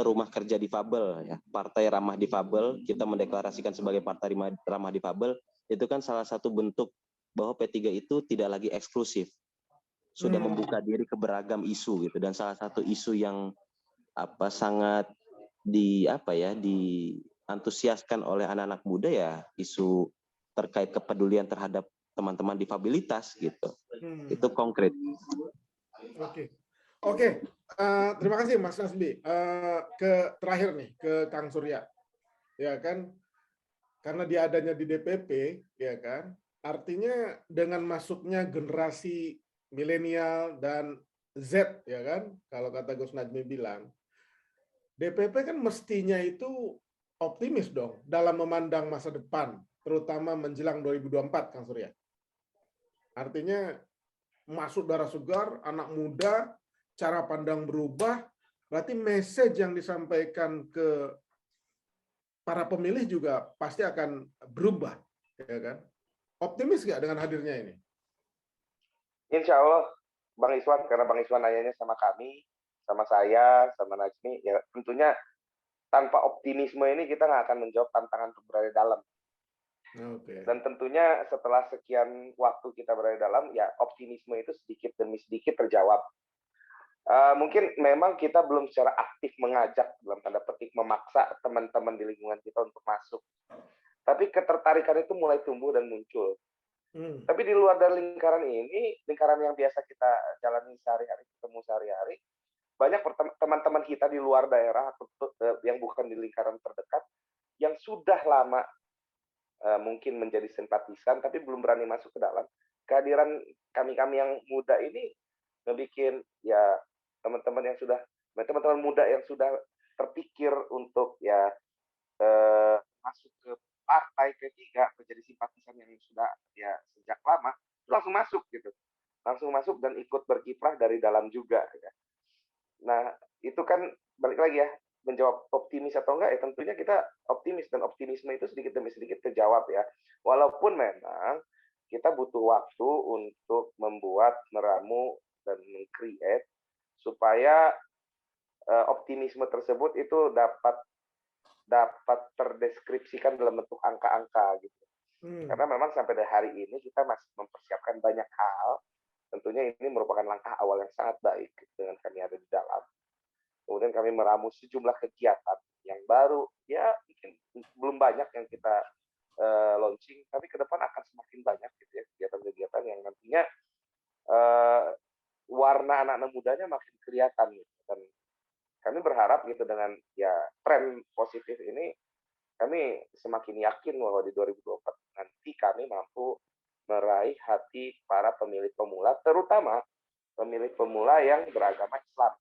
rumah kerja difabel ya, partai ramah difabel, kita mendeklarasikan sebagai partai ramah difabel. Itu kan salah satu bentuk bahwa P3 itu tidak lagi eksklusif, sudah membuka diri ke beragam isu gitu. Dan salah satu isu yang sangat diantusiaskan oleh anak-anak muda ya isu terkait kepedulian terhadap teman-teman difabilitas gitu. Itu konkret. Oke. Terima kasih Mas Nasbi. Terakhir nih ke Kang Surya, ya kan? Karena dia adanya di DPP, ya kan? Artinya dengan masuknya generasi milenial dan Z, ya kan? Kalau kata Gus Najmi bilang, DPP kan mestinya itu optimis dong dalam memandang masa depan, terutama menjelang 2024, Kang Surya. Artinya masuk darah segar, anak muda, cara pandang berubah, berarti message yang disampaikan ke para pemilih juga pasti akan berubah, ya kan? Optimis nggak dengan hadirnya ini? Insya Allah, Bang Iswan, karena Bang Iswan nanyanya sama kami, sama saya, sama Najmi, ya tentunya tanpa optimisme ini kita nggak akan menjawab tantangan untuk berada dalam. Dan tentunya setelah sekian waktu kita berada dalam, ya optimisme itu sedikit demi sedikit terjawab. Mungkin memang kita belum secara aktif mengajak, dalam tanda petik memaksa teman-teman di lingkungan kita untuk masuk. Tapi ketertarikan itu mulai tumbuh dan muncul. Tapi di luar dari lingkaran ini, lingkaran yang biasa kita jalani sehari-hari, ketemu sehari-hari, banyak teman-teman kita di luar daerah atau yang bukan di lingkaran terdekat yang sudah lama mungkin menjadi simpatisan tapi belum berani masuk ke dalam. Kehadiran kami-kami yang muda ini ngebikin ya teman-teman muda yang sudah terpikir untuk ya masuk ke partai P3 menjadi simpatisan yang sudah ya sejak lama, itu langsung masuk gitu. Langsung masuk dan ikut berkiprah dari dalam juga ya. Nah, itu kan balik lagi ya, menjawab optimis atau enggak ya tentunya kita optimis, dan optimisme itu sedikit demi sedikit terjawab ya. Walaupun memang kita butuh waktu untuk membuat, meramu, dan meng-create supaya optimisme tersebut itu dapat terdeskripsikan dalam bentuk angka-angka gitu. Karena memang sampai hari ini kita masih mempersiapkan banyak hal. Tentunya ini merupakan langkah awal yang sangat baik dengan kami ada di dalam. Kemudian kami meramu sejumlah kegiatan yang baru, ya mungkin belum banyak yang kita launching, tapi ke depan akan semakin banyak gitu ya kegiatan-kegiatan yang nantinya warna anak-anak mudanya makin kelihatan gitu. Dan kami berharap gitu dengan ya tren positif ini, kami semakin yakin bahwa di 2024 nanti kami mampu meraih hati para pemilih pemula, terutama pemilih pemula yang beragama Islam.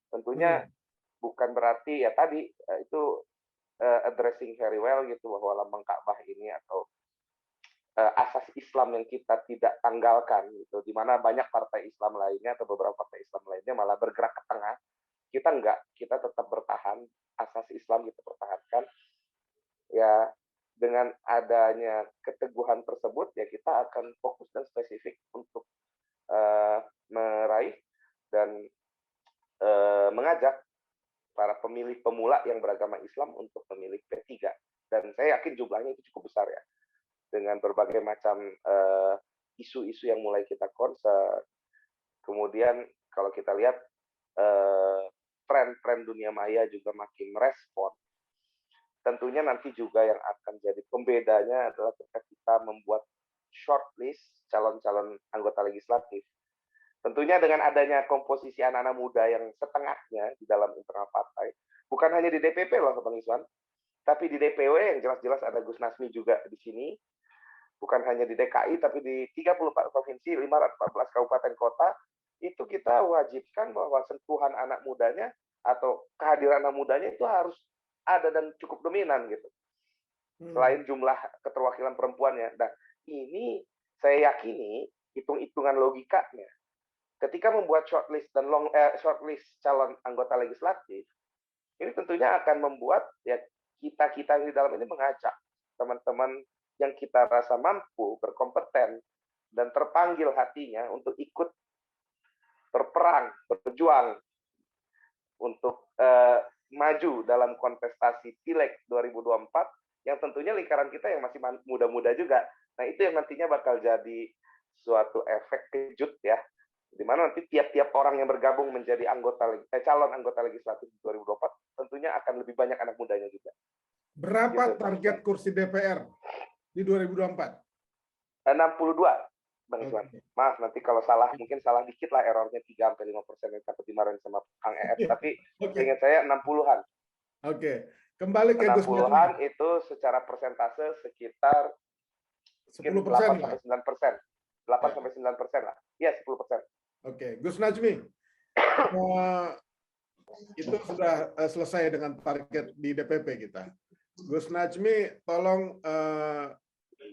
Tentunya bukan berarti ya tadi itu addressing very well gitu bahwa lambang Ka'bah ini atau asas Islam yang kita tidak tanggalkan gitu, di mana banyak partai Islam lainnya atau beberapa partai Islam lainnya malah bergerak ke tengah. Kita enggak, kita tetap bertahan, asas Islam kita pertahankan. Ya, dengan adanya keteguhan tersebut, ya kita akan fokus dan spesifik untuk meraih dan mengajak para pemilih pemula yang beragama Islam untuk memilih P3. Dan saya yakin jumlahnya itu cukup besar ya. Dengan berbagai macam isu-isu yang mulai kita concern. Kemudian kalau kita lihat tren-tren dunia maya juga makin merespon. Tentunya nanti juga yang akan jadi pembedanya adalah ketika kita membuat shortlist calon-calon anggota legislatif. Tentunya dengan adanya komposisi anak-anak muda yang setengahnya di dalam internal partai, bukan hanya di DPP loh Bang Iswan, tapi di DPW yang jelas-jelas ada Gus Nasmi juga di sini, bukan hanya di DKI, tapi di 34 provinsi, 514 kabupaten kota, itu kita wajibkan bahwa sentuhan anak mudanya atau kehadiran anak mudanya itu harus ada dan cukup dominan gitu. Selain jumlah keterwakilan perempuannya. Nah, ini saya yakini hitung-hitungan logikanya. Ketika membuat shortlist dan shortlist calon anggota legislatif, ini tentunya akan membuat ya kita di dalam ini mengajak teman-teman yang kita rasa mampu, berkompeten, dan terpanggil hatinya untuk ikut berperang, berjuang untuk maju dalam kontestasi Pileg 2024 yang tentunya lingkaran kita yang masih muda-muda juga. Nah, itu yang nantinya bakal jadi suatu efek kejut ya, di mana nanti tiap-tiap orang yang bergabung menjadi calon anggota legislatif 2024 tentunya akan lebih banyak anak mudanya juga. Berapa target kursi DPR di 2024? 62. Bang Iswan. Maaf nanti kalau salah, mungkin salah dikit lah errornya 3-5% yang takut dimarahin sama Kang EF, tapi ingat saya 60-an. Oke. Kembali ke Gus 60-an itu secara persentase sekitar 10%. 8-9%. 8-9% lah. Iya, 10%. Oke, Gus Najmi. Itu sudah selesai dengan target di DPP kita. Gus Najmi, tolong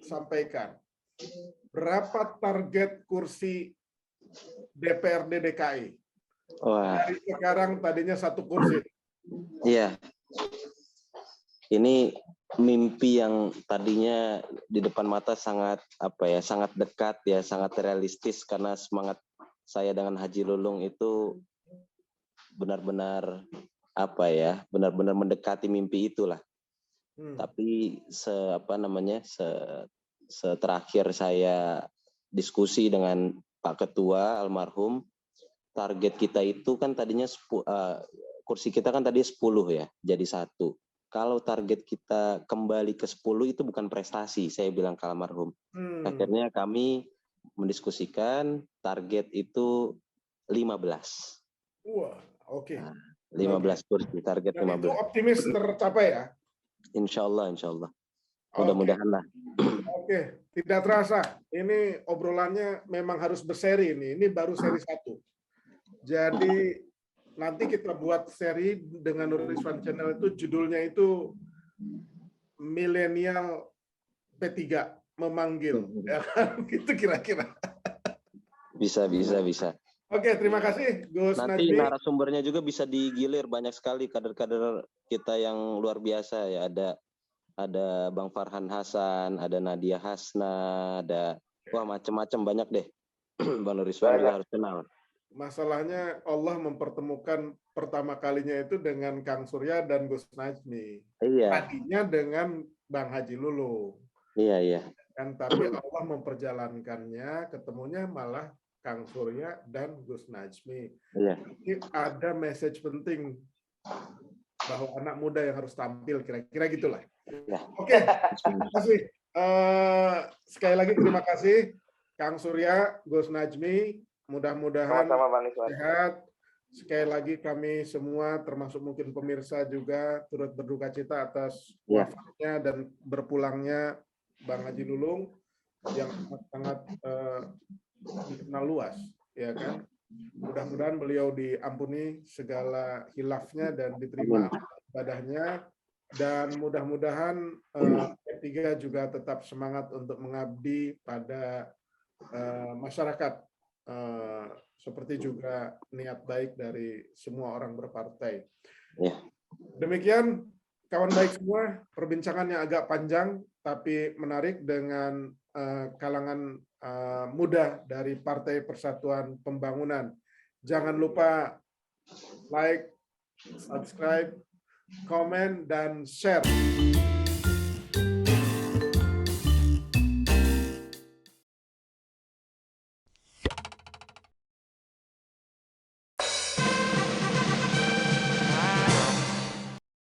sampaikan berapa target kursi DPRD DKI? Wah. Dari sekarang tadinya 1 kursi. Iya. Ini mimpi yang tadinya di depan mata sangat sangat dekat ya, sangat realistis karena semangat saya dengan Haji Lulung itu benar-benar benar-benar mendekati mimpi itulah. Tapi terakhir saya diskusi dengan Pak Ketua almarhum, target kita itu kan tadinya kursi kita kan tadi 10 ya, jadi 1. Kalau target kita kembali ke 10 itu bukan prestasi, saya bilang ke almarhum. Akhirnya kami mendiskusikan target itu 15. Wah, oke. Nah, 15 kursi, target Dan 15. itu optimis tercapai ya? Insya Allah. Mudah-mudahan lah. Oke, tidak terasa. Ini obrolannya memang harus berseri ini. Ini baru seri 1. Jadi nanti kita buat seri dengan Nur Rizwan Channel itu judulnya itu Milenial P3 memanggil, ya kan? Gitu kira-kira. Bisa. Oke, terima kasih Gus Nanti Najmi. narasumbernya juga bisa digilir, banyak sekali kader-kader kita yang luar biasa ya. Ada Bang Farhan Hasan, ada Nadia Hasna, ada macam-macam banyak deh. Bang Nur Rizwan juga harus kenal. Masalahnya Allah mempertemukan pertama kalinya itu dengan Kang Surya dan Gus Najmi. Iya. Tadinya dengan Bang Haji Lulung. Iya. Kan, tapi Allah memperjalankannya, ketemunya malah Kang Surya dan Gus Najmi. Iya. Ini ada message penting bahwa anak muda yang harus tampil, kira-kira gitulah. Ya. Oke, terima kasih. Sekali lagi terima kasih Kang Surya, Gus Najmi. Mudah-mudahan sehat. Sekali lagi kami semua, termasuk mungkin pemirsa juga, turut berduka cita atas wafatnya dan berpulangnya Bang Haji Lulung yang sangat dikenal luas, ya kan. Mudah-mudahan beliau diampuni segala hilafnya dan diterima ibadahnya, dan mudah-mudahan P3 juga tetap semangat untuk mengabdi pada masyarakat, seperti juga niat baik dari semua orang berpartai. Demikian kawan baik semua, perbincangan yang agak panjang tapi menarik dengan kalangan muda dari Partai Persatuan Pembangunan. Jangan lupa like, subscribe, komen, dan share